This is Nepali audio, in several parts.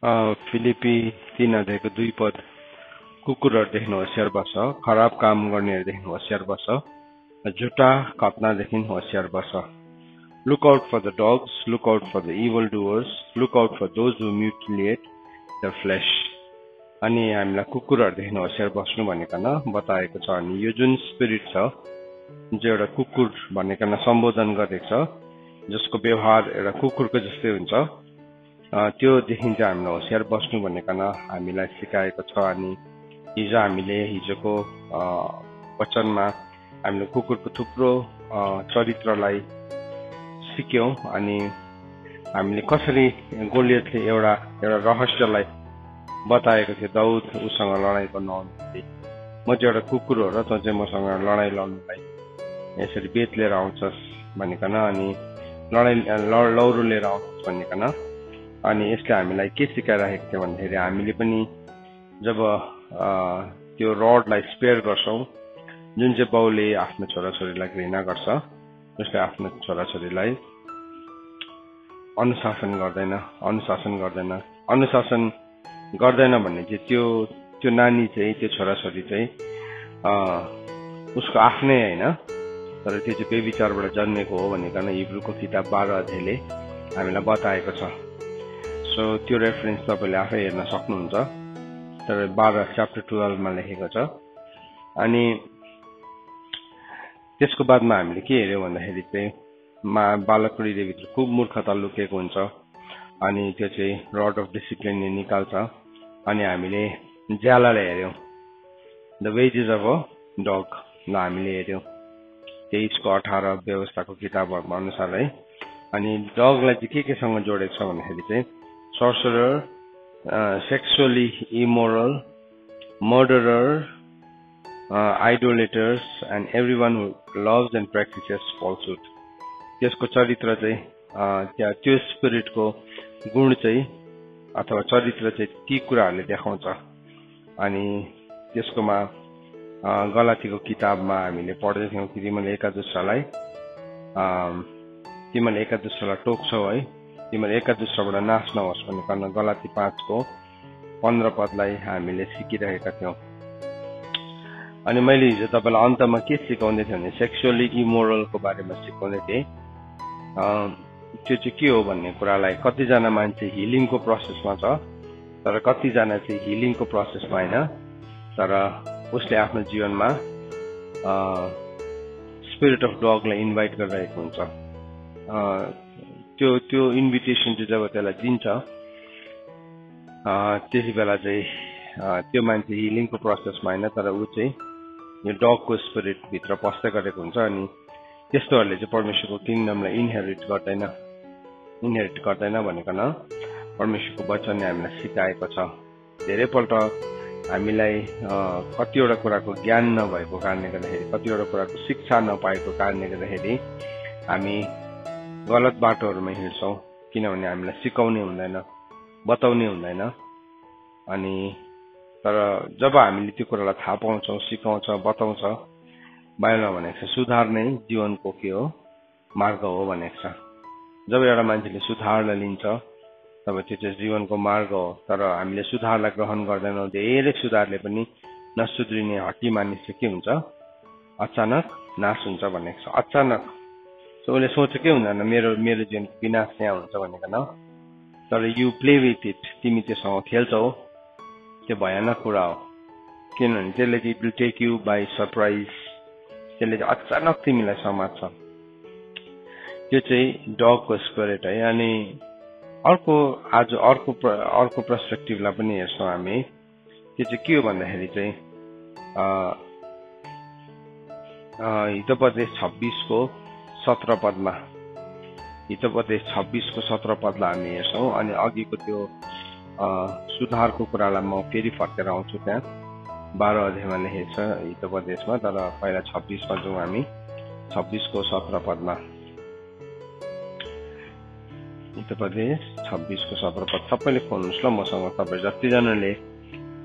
फिलिपी 3:2 पद कुकुरहरूदेखि होशियार बस, खराब काम गर्नेहरूदेखि होशियार बस, झुटा खतनादेखि होशियार बस। Look out for the dogs, look out for the evildoers, look out for those who mutilate the flesh. अनि हामीलाई कुकुरहरूदेखि होशियार बस्नु भनिकन बताएको छ। अनि यो जुन स्पिरिट छ जो एउटा कुकुर भनिकन सम्बोधन गरेको छ, जसको व्यवहार एउटा कुकुरको जस्तै हुन्छ, त्योदेखि चाहिँ हामीलाई होशियार बस्नु भनिकन हामीलाई सिकाएको छ। अनि हिजोको वचनमा हामीले कुकुरको थुप्रो चरित्रलाई सिक्यौं। अनि हामीले कसरी गोलियतले एउटा रहस्यलाई बताएको थियो। दाउद उसँग लडाईँ गर्न आउँदै, म चाहिँ एउटा कुकुर हो र तँ चाहिँ मसँग लडाईँ लड्नुलाई यसरी बेत लिएर आउँछस् भनिकन, अनि लौरो लिएर आउँछस् भनिकन। अनि यसले हामीलाई के सिकाइरहेको थियो भन्दाखेरि हामीले पनि जब त्यो रडलाई स्पेयर गर्छौं, जुन चाहिँ बाउले आफ्नो छोराछोरीलाई घृणा गर्छ, जसले आफ्नो छोराछोरीलाई अनुशासन गर्दैन भन्ने चाहिँ त्यो नानी चाहिँ, त्यो छोराछोरी चाहिँ उसको आफ्नै होइन, तर त्यो चाहिँ बेविचारबाट जन्मेको हो भनिकन हिब्रूको किताब 12 अध्यायले हामीलाई बताएको छ। सो त्यो रेफरेन्स तपाईले आफै हेर्न सक्नुहुन्छ, तर 12 च्याप्टर 12 मा लेखेको छ। अनि त्यसको बादमा हामीले के हेर्यौं भन्दाखेरि चाहिँ बालक हृदयभित्र खुब मूर्खता लुकेको हुन्छ, अनि त्यो चाहिँ रड अफ डिसिप्लिनले निकाल्छ। अनि हामीले ज्यालालाई हेर्यौं, द वेजेस अफ अ डग ल हामीले हेर्यौं 23:18 व्यवस्थाको किताबहरुमा अनुसार है। अनि डगलाई चाहिँ केसँग जोडेको छ भन्दाखेरि चाहिँ sorcerer, sexually immoral, murderer, idolaters, and everyone who loves and practices falsehood. त्यसको चरित्र चाहिँ त्यो स्पिरिटको गुण चाहिँ अथवा चरित्र चाहिँ ती कुराहरूले देखाउँछ। अनि त्यसकोमा गलातीको किताबमा हामीले पढ्दै थियौं कि तिमीले एकादुस्रालाई टोक्छौ है, तिमीले एकादुस्राबाट नाश नहोस् भनिकन गलाती 5:15 पदलाई हामीले सिकिरहेका थियौं। अनि मैले हिजो तपाईलाई अन्तमा के सिकाउँदै थिएँ भने सेक्सुअली इमोरलको बारेमा सिकाउँदै थिएँ। त्यो चाहिँ के हो भन्ने कुरालाई कतिजना मान्छे हिलिङको प्रोसेसमा छ, तर कतिजना चाहिँ हिलिङको प्रोसेसमा होइन, तर उसले आफ्नो जीवनमा स्पिरिट अफ डगलाई इन्भाइट गरिरहेको हुन्छ। त्यो इन्भिटेसन चाहिँ जब त्यसलाई दिन्छ, त्यति बेला चाहिँ त्यो मान्छे हिलिङको प्रोसेसमा होइन, तर ऊ चाहिँ यो डगको स्पिरिट भित्र पस्दै गरेको हुन्छ। अनि त्यस्तोहरूले चाहिँ परमेश्वरको किङडमलाई इनहेरिट गर्दैन भनिकन परमेश्वरको वचनले हामीलाई सिकाएको छ। धेरैपल्ट हामीलाई कतिवटा कुराको ज्ञान नभएको कारणले गर्दाखेरि, कतिवटा कुराको शिक्षा नपाएको कारणले गर्दाखेरि हामी गलत बाटोहरूमा हिँड्छौं, किनभने हामीलाई सिकाउने हुँदैन, बताउने हुँदैन। अनि तर जब हामीले त्यो कुरालाई थाहा पाउँछौं, सिकाउँछ, बताउँछ, बाइबलमा भनेको छ सुधार नै जीवनको के हो, मार्ग हो भनेको छ। जब एउटा मान्छेले सुधारलाई लिन्छ तब त्यो चाहिँ जीवनको मार्ग हो। तर हामीले सुधारलाई ग्रहण गर्दैनौं। धेरै सुधारले पनि नसुध्रिने हट्टी मानिस चाहिँ के हुन्छ, अचानक नाश हुन्छ भनेको छ। अचानक उसले सोचेकै हुँदैन मेरो जीवनको विनाश यहाँ हुन्छ भनेको न, तर यु प्ले विथ इट, तिमी त्योसँग खेल्छौ, त्यो भयानक कुरा हो। किनभने त्यसले चाहिँ it will take you by surprise, त्यसले चाहिँ अचानक तिमीलाई समात्छ। त्यो चाहिँ डगको स्पिरिट है। अनि अर्को पर्सपेक्टिभलाई पनि हेर्छौं हामी। त्यो चाहिँ के हो भन्दाखेरि चाहिँ हितोपदेश 26:17 पदमा, हितोपदेश 26:17 पदलाई हामी हेर्छौं। अनि अघिको त्यो सुधारको कुरालाई म फेरि फर्केर आउँछु। त्यहाँ 12 अध्यायमा लेखेको छ हितोपदेशमा, तर पहिला 26मा जाउँ हामी। 26:17 पदमा हितोपदेश 26:17 पद सबैले खोल्नुहोस् ल मसँग। तपाईँ जतिजनाले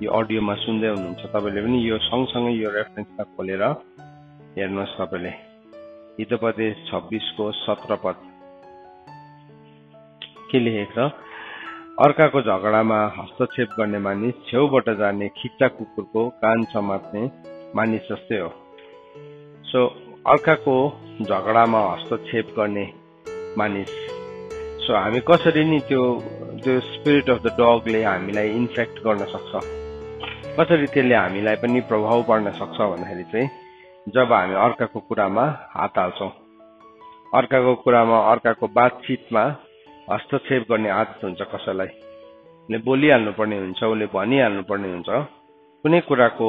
यो अडियोमा सुन्दै हुनुहुन्छ तपाईँले पनि यो सँगसँगै यो रेफरेन्सलाई खोलेर हेर्नुहोस्। तपाईँले हितोपदेश 26:17 पद के लेखेको छ? अर्काको झगडामा हस्तक्षेप गर्ने मानिस छेउबाट जाने खिच्चा कुकुरको कान समात्ने मानिस जस्तै हो। सो अर्काको झगडामा हस्तक्षेप गर्ने मानिस, सो हामी कसरी नि त्यो स्पिरिट अफ द डगले हामीलाई इन्फेक्ट गर्न सक्छ, कसरी त्यसले हामीलाई पनि प्रभाव पार्न सक्छ भन्दाखेरि चाहिँ जब हामी अर्काको कुरामा हात हाल्छौँ, अर्काको कुरामा, अर्काको बातचितमा हस्तक्षेप गर्ने आदत हुन्छ कसैलाई, उसले बोलिहाल्नु पर्ने हुन्छ, उसले भनिहाल्नु पर्ने हुन्छ, कुनै कुराको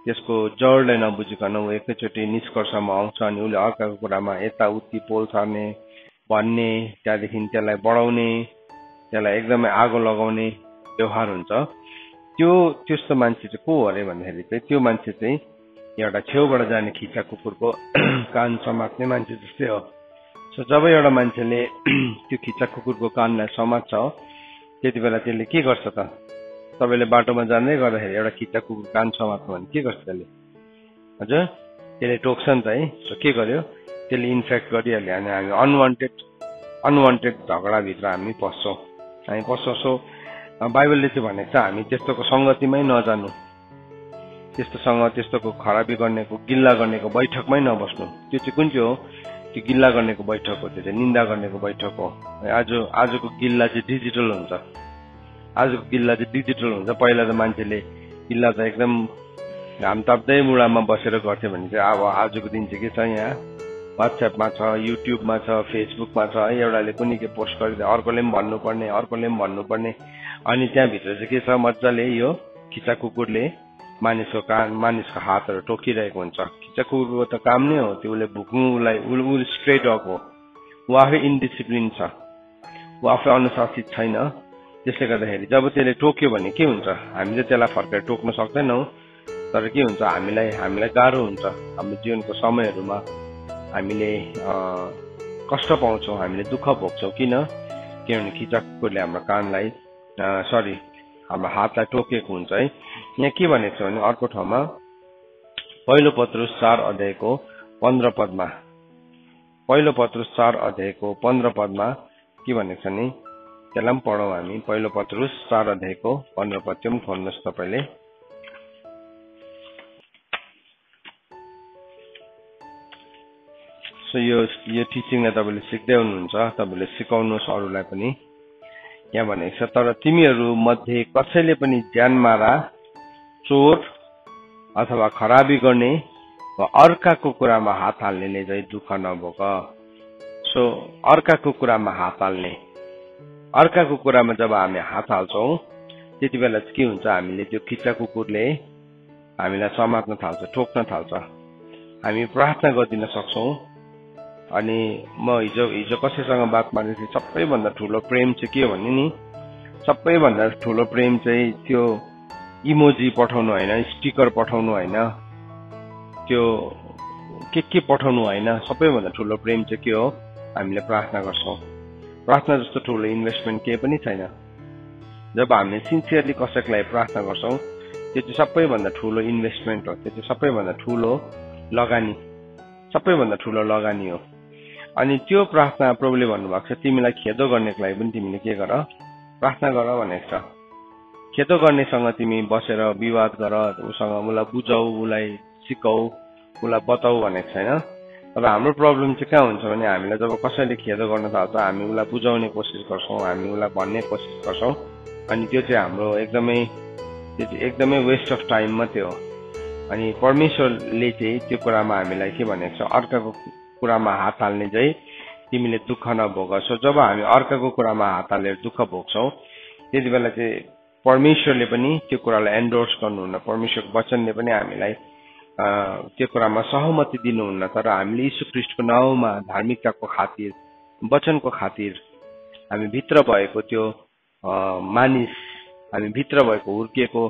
त्यसको जडलाई नबुझिकन ऊ एकैचोटि निष्कर्षमा आउँछ अनि उसले अर्काको कुरामा यताउति पोल छर्ने, भन्ने, त्यहाँदेखि त्यसलाई बढाउने, त्यसलाई एकदमै आगो लगाउने व्यवहार हुन्छ। त्यस्तो मान्छे चाहिँ को हो अरे भन्दाखेरि चाहिँ त्यो मान्छे चाहिँ एउटा छेउबाट जाने खिच्चा कुकुरको कान समात्ने मान्छे जस्तै हो। सो जब एउटा मान्छेले त्यो खिच्चा कुकुरको कानलाई समात्छ त्यति बेला त्यसले के गर्छ त? तपाईँले बाटोमा जाँदै गर्दाखेरि एउटा खिच्चा कुकुर कान समात्नु भने के गर्छ त्यसले? हजुर, त्यसले टोक्छ नि त है। सो के गर्यो? त्यसले इन्फेक्ट गरिहाल्यो अनि हामी अनवान्टेड झगडाभित्र हामी पस्छौँ। सो बाइबलले चाहिँ भनेको छ हामी त्यस्तोको सङ्गतिमै नजानु, त्यस्तोको खराबी गर्नेको, गिल्ला गर्नेको बैठकमै नबस्नु। त्यो चाहिँ कुन चाहिँ हो? त्यो गिल्ला गर्नेको बैठक हो, त्यो चाहिँ निन्दा गर्नेको बैठक हो। आजको गिल्ला चाहिँ डिजिटल हुन्छ। पहिला त मान्छेले गिल्ला त एकदम घाम ताप्दै मुढामा बसेर गर्थ्यो भने चाहिँ अब आजको दिन चाहिँ के छ, यहाँ वाट्सएपमा छ, युट्युबमा छ, फेसबुकमा छ है, एउटाले कुनै के पोस्ट गरिदियो अर्कोले पनि भन्नुपर्ने अनि त्यहाँभित्र चाहिँ के छ, मजाले यो खिच्चा कुकुरले मानिसको हातहरू टोकिरहेको हुन्छ। खिच्चा कुकुरको त काम नै हो त्यो, उसले भुक्नुलाई, ऊ स्ट्रे डग हो, ऊ आफै इन्डिसिप्लिन छ, ऊ आफै अनुशासित छैन। त्यसले गर्दाखेरि जब त्यसले टोक्यो भने के हुन्छ, हामीले त्यसलाई फर्केर टोक्न सक्दैनौँ, तर के हुन्छ, हामीलाई गाह्रो हुन्छ। हाम्रो जीवनको समयहरूमा हामीले कष्ट पाउँछौँ, हामीले दुःख भोग्छौँ। किनभने खिच्चा कुकुरले हाम्रो हातलाई टोकेको हुन्छ है। यहाँ के भनेको छ भने अर्को ठाउँमा पहिलो पत्रुस 4 अध्यायको 15 पदमा के भनेको छ नि, त्यसलाई पनि पढौँ हामी। पहिलो पत्रुस 4 अध्यायको 15 पद त्यो पनि खोल्नुहोस् तपाईँले। सो यो टिचिङलाई तपाईँले सिक्दै हुनुहुन्छ, तपाईँले सिकाउनुहोस् अरूलाई पनि। यहाँ भनेको छ, तर तिमीहरू मध्ये कसैले पनि ज्यानमारा, चोर अथवा खराबी गर्ने वा अर्काको कुरामा हात हाल्नेले चाहिँ दुःख नभोग। सो अर्काको कुरामा हात हाल्ने, अर्काको कुरामा जब हामी हात हाल्छौँ त्यति बेला चाहिँ के हुन्छ, हामीले त्यो खिच्चा कुकुरले हामीलाई समात्न थाल्छ, ठोक्न थाल्छ। हामी प्रार्थना गरिदिन सक्छौँ। अनि म हिजो कसैसँग बात मारेको थिएँ, सबैभन्दा ठुलो प्रेम चाहिँ के हो भने नि, सबैभन्दा ठुलो प्रेम चाहिँ त्यो इमोजी पठाउनु होइन, स्टिकर पठाउनु होइन, त्यो के पठाउनु होइन। सबैभन्दा ठुलो प्रेम चाहिँ के हो, हामीले प्रार्थना गर्छौँ। प्रार्थना जस्तो ठुलो इन्भेस्टमेन्ट केही पनि छैन। जब हामीले सिन्सियरली कसैको लागि प्रार्थना गर्छौँ त्यो चाहिँ सबैभन्दा ठुलो इन्भेस्टमेन्ट हो, त्यो चाहिँ सबैभन्दा ठुलो लगानी हो। अनि त्यो प्रार्थना प्रभुले भन्नुभएको छ, तिमीलाई खेदो गर्नेको लागि पनि तिमीले के गर, प्रार्थना गर भनेको छ। खेदो गर्नेसँग तिमी बसेर विवाद गर, उसलाई बुझाऊ, उसलाई सिकाऊ, उसलाई बताऊ भनेको छैन। तर हाम्रो प्रब्लम चाहिँ कहाँ हुन्छ भने हामीलाई जब कसैले खेदो गर्न थाल्छ हामी उसलाई बुझाउने कोसिस गर्छौँ, हामी उसलाई भन्ने कोसिस गर्छौँ, अनि त्यो चाहिँ हाम्रो एकदमै वेस्ट अफ टाइम मात्रै हो। अनि परमेश्वरले चाहिँ त्यो कुरामा हामीलाई के भनेको छ, अर्काको कुरामा हात हाल्ने चाहिँ तिमीले दुःख नभोग। सो जब हामी अर्काको कुरामा हात हालेर दुःख भोग्छौँ त्यति बेला चाहिँ परमेश्वरले पनि त्यो कुरालाई एन्डोर्स गर्नुहुन्न, परमेश्वरको वचनले पनि हामीलाई त्यो कुरामा सहमति दिनुहुन्न। तर हामीले यीशु ख्रीष्टको नाउँमा धार्मिकताको खातिर, वचनको खातिर, हामी भित्र भएको त्यो मानिस, हामी भित्र भएको हुर्किएको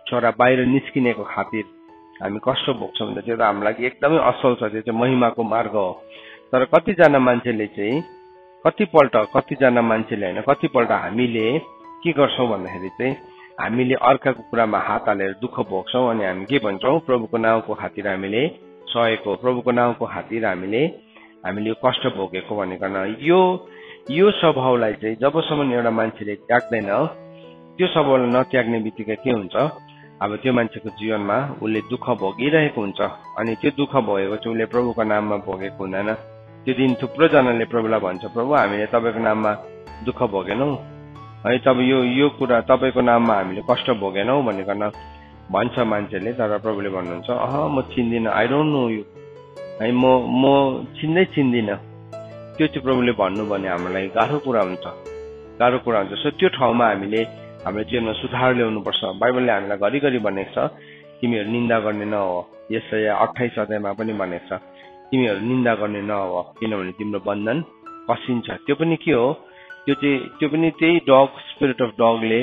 छोरा बाहिर निस्किनेको खातिर हामी कष्ट भोग्छौँ भने त्यो त हाम्रो लागि एकदमै असल छ, त्यो चाहिँ महिमाको मार्ग हो। तर कतिपल्ट हामीले के गर्छौँ भन्दाखेरि चाहिँ हामीले अर्काको कुरामा हात हालेर दुःख भोग्छौँ अनि हामी के भन्छौँ, प्रभुको नाउँको खातिर हामीले सहेको, प्रभुको नाउँको खातिर हामीले यो कष्ट भोगेको भनेकन यो स्वभावलाई चाहिँ जबसम्म एउटा मान्छेले त्याग्दैन, त्यो स्वभावलाई नत्याग्ने बित्तिकै के हुन्छ, अब त्यो मान्छेको जीवनमा उसले दुःख भोगिरहेको हुन्छ। अनि त्यो दुःख भोगेको चाहिँ उसले प्रभुको नाममा भोगेको हुँदैन। त्यो दिन थुप्रो जनाले प्रभुलाई भन्छ, प्रभु हामीले तपाईँको नाममा दुःख भोगेनौ है, तब यो कुरा तपाईँको नाममा हामीले कष्ट भोगेनौ भनिकन भन्छ मान्छेले। तर प्रभुले भन्नुहुन्छ, म चिन्दिनँ, आई डोन्ट नो यु है, म चिन्दिनँ। त्यो चाहिँ प्रभुले भन्नु भने हाम्रो लागि गाह्रो कुरा हुन्छ। सो त्यो ठाउँमा हामीले हाम्रो जीवनमा सुधार ल्याउनुपर्छ। बाइबलले हामीलाई घरिघरि भनेको छ, तिमीहरू निन्दा गर्ने नहो। यसाया 28 अध्यायमा पनि भनेको छ, तिमीहरू निन्दा गर्ने नहो, किनभने तिम्रो बन्धन कसिन्छ। त्यो पनि के हो, त्यो पनि त्यही डग, स्पिरिट अफ डगले,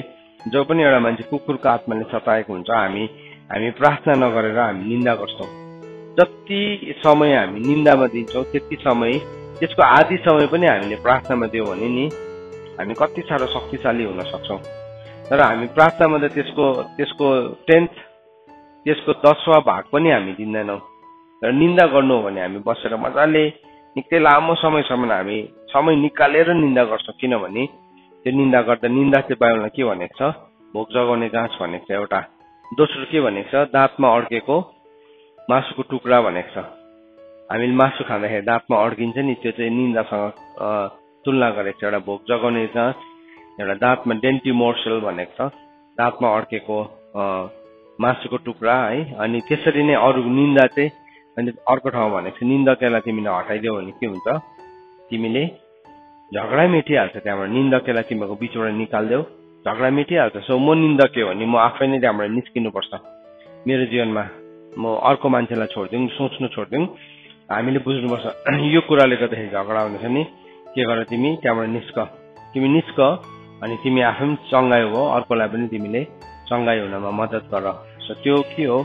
जो पनि एउटा मान्छे कुकुरको आत्माले सताएको हुन्छ। हामी प्रार्थना नगरेर हामी निन्दा गर्छौँ। जति समय हामी निन्दामा दिन्छौँ त्यति समय, त्यसको आधी समय पनि हामीले प्रार्थनामा दियौँ भने नि हामी कति साह्रो शक्तिशाली हुन सक्छौँ। तर हामी प्रार्थनामा त त्यसको 10th, त्यसको 10वां भाग पनि हामी दिँदैनौँ। तर निन्दा गर्नु हो भने हामी बसेर मजाले निकै लामो समयसम्म हामी समय निकालेर निन्दा गर्छौँ। किनभने त्यो निन्दा गर्दा, निन्दा चाहिँ बाइबलमा के भनेको छ, भोक जगाउने गाँस भनेको छ एउटा। दोस्रो के भनेको छ, दाँतमा अड्केको मासुको टुक्रा भनेको छ। हामीले मासु खाँदाखेरि दाँतमा अड्किन्छ नि, त्यो चाहिँ निन्दासँग तुलना गरेको छ। एउटा भोक जगाउने गाँस, एउटा दाँतमा डेन्टी मोर्सल भनेको छ, दाँतमा अड्केको मासुको टुक्रा है। अनि त्यसरी नै अरू निन्दा चाहिँ, अनि अर्को ठाउँ भनेको छ, निन्दकलाई तिमीले हटाइदियो भने के हुन्छ, तिमीले झगडा मेटिहाल्छ। त्यहाँबाट निन्दकलाई तिमीको बिचबाट निकालिदेऊ, झगडा मेटिहाल्छ। सो म निन्दक हो भने म आफै नै त्यहाँबाट निस्किनुपर्छ। मेरो जीवनमा म अर्को मान्छेलाई छोडिदिउँ, सोच्नु छोडिदिउँ। हामीले बुझ्नुपर्छ, यो कुराले गर्दाखेरि झगडा हुँदैछ नि, के गर, तिमी त्यहाँबाट निस्क अनि तिमी आफै पनि चङ्गाई हो, अर्कोलाई पनि तिमीले चङ्गाई हुनमा मद्दत गर। सो त्यो के हो,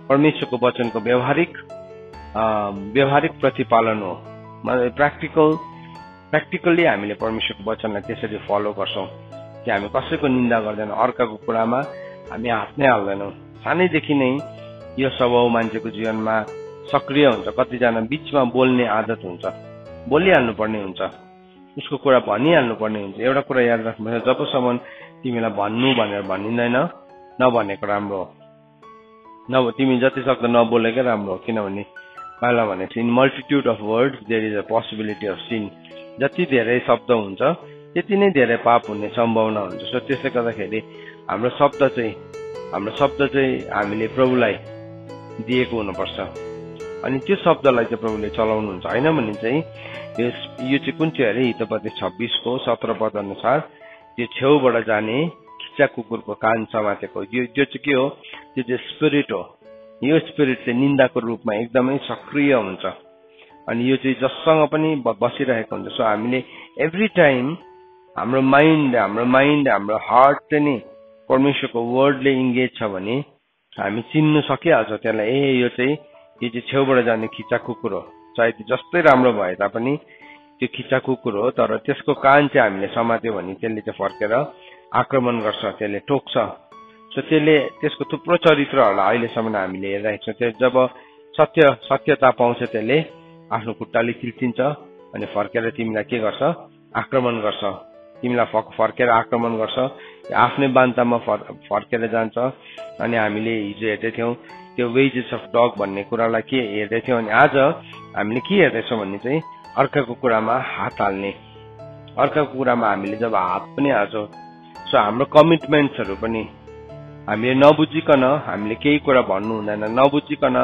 परमेश्वरको वचनको व्यवहारिक प्रतिपालन हो। प्र्याक्टिकल्ली हामीले परमेश्वरको वचनलाई त्यसरी फलो गर्छौँ कि हामी कसैको निन्दा गर्दैनौँ, अर्काको कुरामा हामी हात नै हाल्दैनौँ। सानैदेखि नै यो स्वभाव मान्छेको जीवनमा सक्रिय हुन्छ। कतिजना बिचमा बोल्ने आदत हुन्छ, बोलिहाल्नु पर्ने हुन्छ, उसको कुरा भनिहाल्नु पर्ने हुन्छ। एउटा कुरा याद राख्नुपर्छ, जबसम्म तिमीलाई भन्नु भनेर भनिँदैन, नभनेको राम्रो हो। तिमी जति सक्दो नबोलेकै राम्रो हो। किनभने बाइबलमा भनेको छ, in multitude of words there is a possibility of sin. जति धेरै शब्द हुन्छ त्यति नै धेरै पाप हुने सम्भावना हुन्छ। सो त्यसले गर्दाखेरि हाम्रो शब्द चाहिँ हामीले प्रभुलाई दिएको हुनुपर्छ। अनि त्यो शब्दलाई चाहिँ प्रभुले चलाउनुहुन्छ। होइन भने चाहिँ यो चाहिँ कुन चाहिँ अरे, हितोपदेश 26 को 17 पद अनुसार, त्यो छेउबाट जाने खिच्चा कुकुरको कान समातेको, यो चाहिँ के हो, त्यो चाहिँ स्पिरिट हो। यो स्पिरिट चाहिँ निन्दाको रूपमा एकदमै सक्रिय हुन्छ। अनि यो चाहिँ जससँग पनि बसिरहेको हुन्छ। सो हामीले एभ्री टाइम हाम्रो माइन्ड, हाम्रो हार्ट चाहिँ नि परमेश्वरको वर्डले इन्गेज छ भने हामी चिन्नु सकिहाल्छौँ त्यसलाई, यो चाहिँ छेउबाट जाने खिच्चा कुकुर हो। चाहे त्यो जस्तै राम्रो भए तापनि त्यो खिच्चा कुकुर हो। तर त्यसको कान चाहिँ हामीले समात्यो भने त्यसले चाहिँ फर्केर आक्रमण गर्छ, त्यसले टोक्छ। सो त्यसको थुप्रो चरित्रहरूलाई अहिलेसम्म हामीले हेरिरहेको छौँ। त्यो जब सत्यता पाउँछ त्यसले आफ्नो खुट्टाले खिल्चिन्छ अनि फर्केर तिमीलाई के गर्छ, आक्रमण गर्छ। तिमीलाई फर्केर आक्रमण गर्छ, आफ्नै बान्तामा फर्केर जान्छ। अनि हामीले हिजो हेर्दै थियौँ त्यो वेजेस अफ डग भन्ने कुरालाई के हेर्दै थियौँ। अनि आज हामीले के हेर्दैछौँ भने चाहिँ अर्काको कुरामा हात हाल्ने, अर्काको कुरामा हामीले जब हात पनि हाल्छौँ। सो हाम्रो कमिटमेन्ट्सहरू पनि हामीले नबुझिकन हामीले केही कुरा भन्नु हुँदैन, नबुझिकन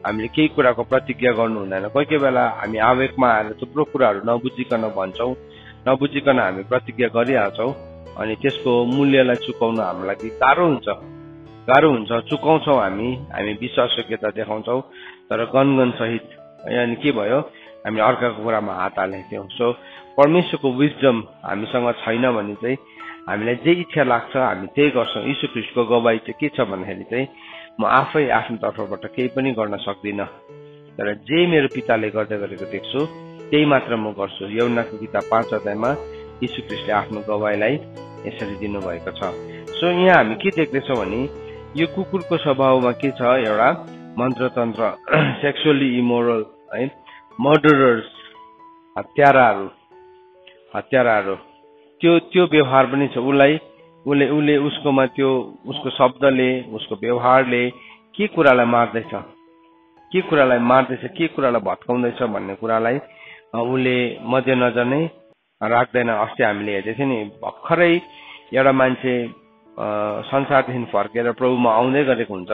हामीले केही कुराको प्रतिज्ञा गर्नु हुँदैन। कोही बेला हामी आवेगमा आएर थुप्रो कुराहरू नबुझिकन भन्छौँ, नबुझिकन हामी प्रतिज्ञा गरिहाल्छौँ। अनि त्यसको मूल्यलाई चुकाउन हाम्रो लागि गाह्रो हुन्छ। चुकाउँछौँ, हामी विश्वासयोग्यता देखाउँछौँ, तर गनगन सहित। अनि के भयो, हामी अर्काको कुरामा हात हालेको थियौँ। सो परमेश्वरको विजडम हामीसँग छैन भने चाहिँ हामीलाई जे इच्छा लाग्छ हामी त्यही गर्छौँ। यीशु ख्रीष्टको गवाई चाहिँ के छ भन्दाखेरि चाहिँ, म आफै आफ्नो तर्फबाट केही पनि गर्न सक्दिनँ, तर जे मेरो पिताले गर्दै गरेको देख्छु त्यही मात्र म गर्छु। यूहन्नाको किताब 5 अध्यायमा यीशु ख्रीष्टले आफ्नो गवाईलाई यसरी दिनुभएको छ। सो यहाँ हामी के देख्दैछौँ भने यो कुकुरको स्वभावमा के छ, एउटा मन्त्रतन्त्र, सेक्सुअली इमोरल है, मर्डरर्स, हत्याराहरू, हत्याराहरू त्यो व्यवहार पनि छ। उसले उसकोमा त्यो उसको शब्दले उसको व्यवहारले के कुरालाई मार्दैछ, के कुरालाई भत्काउँदैछ भन्ने कुरालाई उसले मध्यनजर नै राख्दैन। अस्ति हामीले हेर्दै थियौँ नि, भर्खरै एउटा मान्छे संसारदेखि फर्केर प्रभुमा आउँदै गरेको हुन्छ,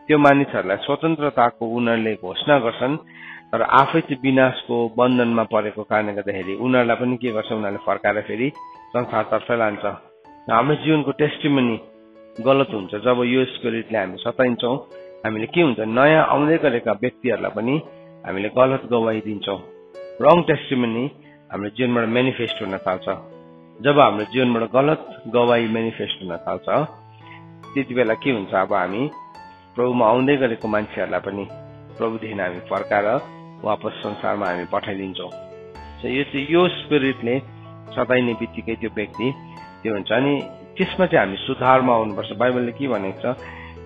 त्यो मानिसहरूलाई स्वतन्त्रताको उनीहरूले घोषणा गर्छन्, तर आफै चाहिँ विनाशको बन्धनमा परेको कारणले गर्दाखेरि उनीहरूलाई पनि के गर्छ, उनीहरूले फर्काएर फेरि संसारतर्फै लान्छ। हाम्रो जीवनको टेस्टिमनी गलत हुन्छ जब यो स्पिरिटले हामी सताइन्छौँ। हामीले के हुन्छ, नयाँ आउँदै गरेका व्यक्तिहरूलाई पनि हामीले गलत गवाही दिन्छौँ। रङ टेस्टिमनी हाम्रो जीवनबाट मेनिफेस्ट हुन थाल्छ। जब हाम्रो जीवनबाट गलत गवाही मेनिफेस्ट हुन थाल्छ, त्यति बेला के हुन्छ, अब हामी प्रभुमा आउँदै गरेको मान्छेहरूलाई पनि प्रभुदेखि हामी फर्काएर वापस संसारमा हामी पठाइदिन्छौँ। यो स्पिरिटले सताइने बित्तिकै त्यो व्यक्ति त्यो हुन्छ। अनि त्यसमा चाहिँ हामी सुधारमा आउनुपर्छ। बाइबलले के भनेको छ,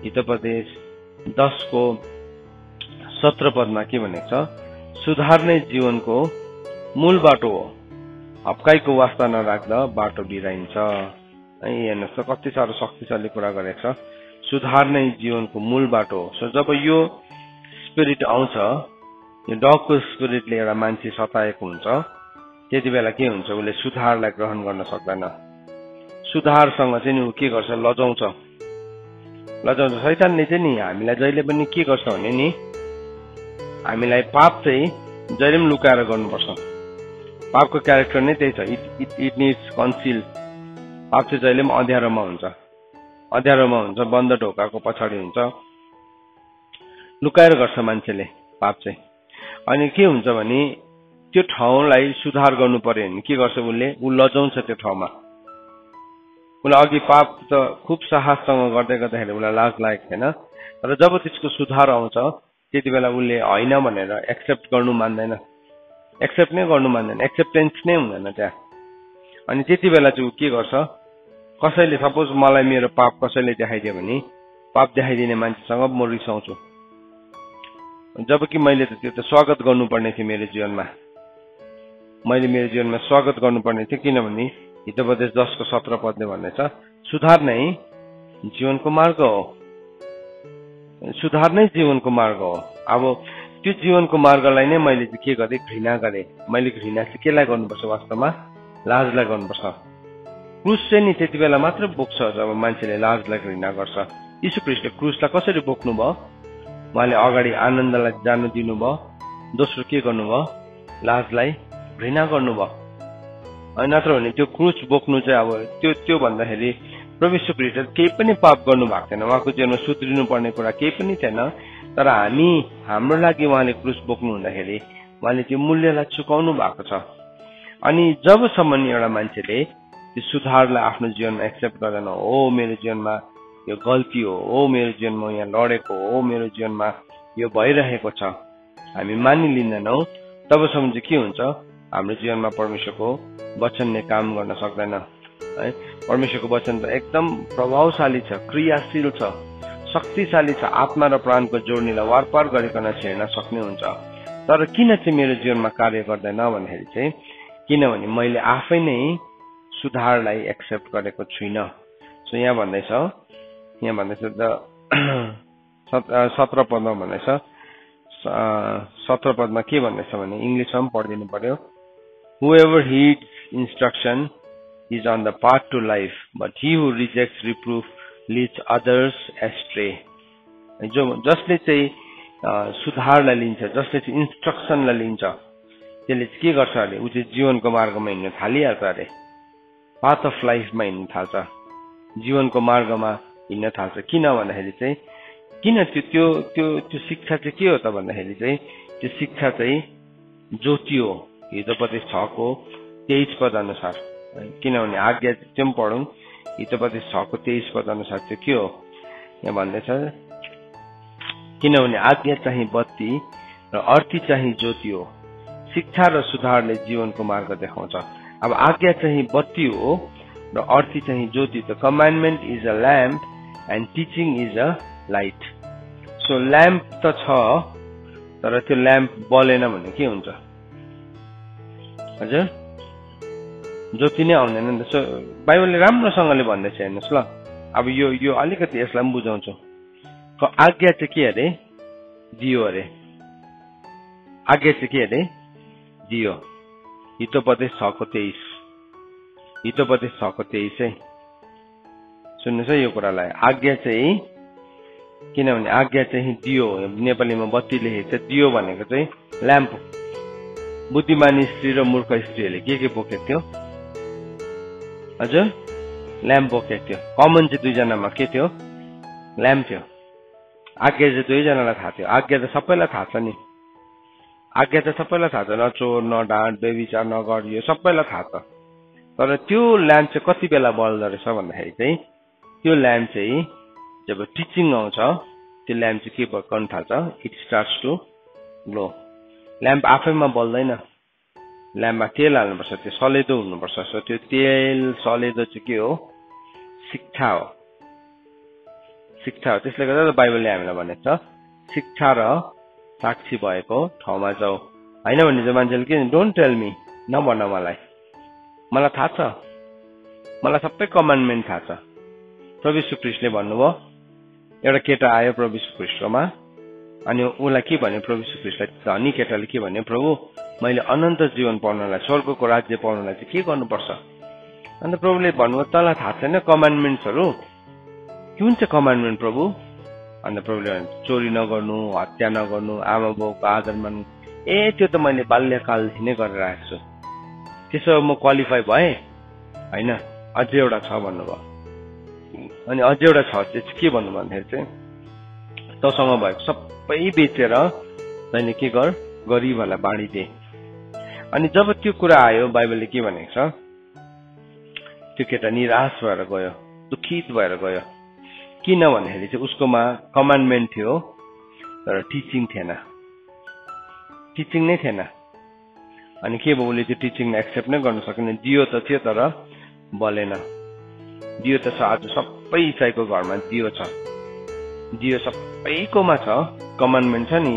हितोपदेश 10:17 के भनेको छ, सुधार नै जीवनको मूल बाटो हो, हप्काइको वास्ता नराख्दा बाटो बिराइन्छ। हेर्नुहोस् त कति साह्रो शक्तिशाली कुरा गरेको छ। सुधार नै जीवनको मूल बाटो हो। सो जब यो स्पिरिट आउँछ, यो डगको स्पिरिटले एउटा मान्छे सताएको हुन्छ, त्यति बेला के हुन्छ, उसले सुधारलाई ग्रहण गर्न सक्दैन। सुधारसँग चाहिँ ऊ के गर्छ, लजाउँछ। शैतानले चाहिँ नि हामीलाई जहिले पनि के गर्छ भने नि, हामीलाई पाप चाहिँ जहिले पनि लुकाएर गर्नुपर्छ। पापको क्यारेक्टर नै त्यही छ, इट निड्स कन्सिल। पाप चाहिँ जहिले पनि अँध्यारोमा हुन्छ, बन्द ढोकाको पछाडि हुन्छ, लुकाएर गर्छ मान्छेले पाप चाहिँ। अनि के हुन्छ भने त्यो ठाउँलाई सुधार गर्नु पर्यो भने के गर्छ, ऊ लजाउँछ त्यो ठाउँमा। उसलाई अघि पाप त खुब साहससँग गर्दै गर्दाखेरि उसलाई लाज लागेको थिएन, तर जब त्यसको सुधार आउँछ त्यति बेला उसले होइन भनेर एक्सेप्ट नै गर्नु मान्दैन, एक्सेप्टेन्स नै हुँदैन त्यहाँ। अनि त्यति बेला चाहिँ ऊ के गर्छ, कसैले सपोज मलाई मेरो पाप कसैले देखाइदियो भने, पाप देखाइदिने मान्छेसँग म रिसाउँछु, जबकि मैले त त्यो त स्वागत गर्नुपर्ने थियो मेरो जीवनमा। स्वागत गर्नुपर्ने थियो, किनभने हितोपदेश 10:17 भन्नेछ, सुधार नै जीवनको मार्ग हो। अब त्यो जीवनको मार्गलाई नै मैले के गरेँ, घृणा गरेँ। मैले घृणा चाहिँ केलाई गर्नुपर्छ, वास्तवमा लाजलाई गर्नुपर्छ। क्रुस चाहिँ नि त्यति बेला मात्र बोक्छ जब मान्छेले लाजलाई घृणा गर्छ। यीशु ख्रीष्टले क्रुसलाई कसरी बोक्नु भयो, उहाँले अगाडि आनन्दलाई जानु दिनुभयो, दोस्रो के गर्नुभयो, लाजलाई घृणा गर्नुभयो। अनि नत्र भने त्यो क्रुस बोक्नु चाहिँ अब त्यो भन्दाखेरि प्रभु यीशु ख्रीष्टले केही पनि पाप गर्नु भएको थिएन, उहाँको जीवनमा सुध्रिनु पर्ने कुरा केही पनि थिएन, तर हाम्रो लागि उहाँले क्रुस बोक्नु हुँदाखेरि उहाँले त्यो मूल्यलाई चुकाउनु भएको छ। अनि जबसम्म एउटा मान्छेले त्यो सुधारलाई आफ्नो जीवनमा एक्सेप्ट गर्दैन, हो मेरो जीवनमा यो गल्ती हो मेरो जीवनमा यहाँ लडेको हो, मेरो जीवनमा यो भइरहेको छ, हामी मानिलिँदैनौँ, तबसम्म चाहिँ के हुन्छ, हाम्रो जीवनमा परमेश्वरको वचनले काम गर्न सक्दैन है। परमेश्वरको वचन त एकदम प्रभावशाली छ, क्रियाशील छ, शक्तिशाली छ, आत्मा र प्राणको जोड्नीलाई वारपार गरिकन छेड्न सक्ने हुन्छ। तर किन चाहिँ मेरो जीवनमा कार्य गर्दैन भन्दाखेरि चाहिँ, किनभने मैले आफै नै सुधारलाई एक्सेप्ट गरेको छुइनँ। सो यहाँ भन्दैछ 17 भन्दैछ, 17 के भन्दैछ भने इङ्ग्लिसमा पनि पढिदिनु पर्यो। Whoever heeds instruction is on the path to life, but he who rejects reproof leads others astray. जसले चाहिँ सुधारलाई लिन्छ, जसले चाहिँ इन्स्ट्रक्सनलाई लिन्छ, त्यसले के गर्छ अरे, ऊ चाहिँ जीवनको मार्गमा हिँड्न थालिहाल्छ अरे, पाथ अफ लाइफमा हिँड्न थाल्छ, जीवनको मार्गमा हिँड्न थाल्छ। किन भन्दाखेरि चाहिँ, किन त्यो शिक्षा चाहिँ के हो त भन्दाखेरि चाहिँ, त्यो शिक्षा चाहिँ ज्योति हो, हितोपदेश 6:23 अनुसार। किनभने आज्ञा चाहिँ पढौँ, हितोपदेश 6:23 अनुसार चाहिँ के हो यहाँ भन्दैछ, किनभने आज्ञा चाहिँ बत्ती र अर्थी चाहिँ ज्योति हो, शिक्षा र सुधारले जीवनको मार्ग देखाउँछ। अब आज्ञा चाहिँ बत्ती हो र अर्थी चाहिँ ज्योति। The commandment is a lamp and teaching is a light. So lamp त छ, तर त्यो ल्याम्प बलेन भने के हुन्छ, हजुर ज्योति नै आउँदैन नि त। बाइबलले राम्रोसँगले भन्दैछ हेर्नुहोस् ल। अब यो अलिकति यसलाई पनि बुझाउँछु। आज्ञा चाहिँ के अरे? दियो अरे। आज्ञा चाहिँ के अरे? दियो। हितोपदेश 6:23। हितोपदेश 6:23 है। सुन्नुहोस् है यो कुरालाई। आज्ञा चाहिँ, किनभने आज्ञा चाहिँ दियो, नेपालीमा बत्ती लेखेको छ। दियो भनेको चाहिँ ल्याम्प। बुद्धिमानी स्त्री र मूर्ख स्त्रीहरूले के बोकेको थियो? हजुर, ल्याम्प बोकेको थियो। कमन चाहिँ दुईजनामा के थियो? ल्याम्प थियो। आज्ञा चाहिँ दुईजनालाई थाहा थियो। आज्ञा त सबैलाई थाहा छ नि। आज्ञा त सबैलाई थाहा छ। नचोर, नढाँट, व्यभिचार नगर, यो सबैलाई थाहा छ। तर त्यो ल्याम्प चाहिँ कति बेला बल्दो रहेछ भन्दाखेरि चाहिँ, त्यो ल्याम्प चाहिँ जब टिचिङ आउँछ, त्यो ल्याम्प चाहिँ के गर्नु थाल्छ? It starts to glow. Lamp आफैमा बल्दैन। ल्याम्पमा तेल हाल्नुपर्छ, त्यो सलेदो हुनुपर्छ। सो त्यो तेल सलेदो चाहिँ के हो? शिक्षा हो। शिक्षा हो। त्यसले गर्दा बाइबलले हामीलाई भनेको छ, शिक्षा र साक्षी भएको ठाउँमा जाऊ। होइन भने चाहिँ मान्छेले के, डोन्ट टेल मी, नभन मलाई थाहा छ, मलाई सबै कमान्डमेन्ट थाहा छ। प्रभु यीशु ख्रीष्टले भन्नुभयो, एउटा केटा आयो प्रभु यीशु ख्रीष्टमा, अनि उसलाई के भन्यो? प्रभु यीशु ख्रीष्टलाई, धनी केटाले के भन्यो? प्रभु, मैले अनन्त जीवन पाउनलाई, स्वर्गको राज्य पाउनलाई चाहिँ के गर्नुपर्छ? अन्त प्रभुले भन्नुभयो, तँलाई थाहा छैन कमान्डमेन्ट्सहरू? कुन चाहिँ कमान्डमेन्ट प्रभु? अन्त प्रभुले भन्नु, चोरी नगर्नु, हत्या नगर्नु, आमा बाउको आदर मान्नु। त्यो त मैले बाल्यकालदेखि नै गरेर आएको छु। त्यसो म क्वालिफाई भएँ? होइन, अझै एउटा छ भन्नुभयो। अनि अझै एउटा छ, त्यो चाहिँ के भन्नु भन्दाखेरि चाहिँ, तँसँग भएको सबै बेचेर तैँले के गर? गरिबहरूलाई बाँडिदे। अनि जब त्यो कुरा आयो, बाइबलले के भनेको छ? त्यो केटा निराश भएर गयो, दुखित भएर गयो। किन भन्दाखेरि चाहिँ उसकोमा कमान्डमेन्ट थियो, तर टिचिङ थिएन। टिचिङ नै थिएन। अनि के भयो? उसले त्यो टिचिङलाई एक्सेप्ट नै गर्न सकेन। दियो त थियो तर बलेन। दियो त छ, आज सबै इसाईको घरमा दियो छ। दियो सबैकोमा छ। कमान्डमेन्ट छ नि,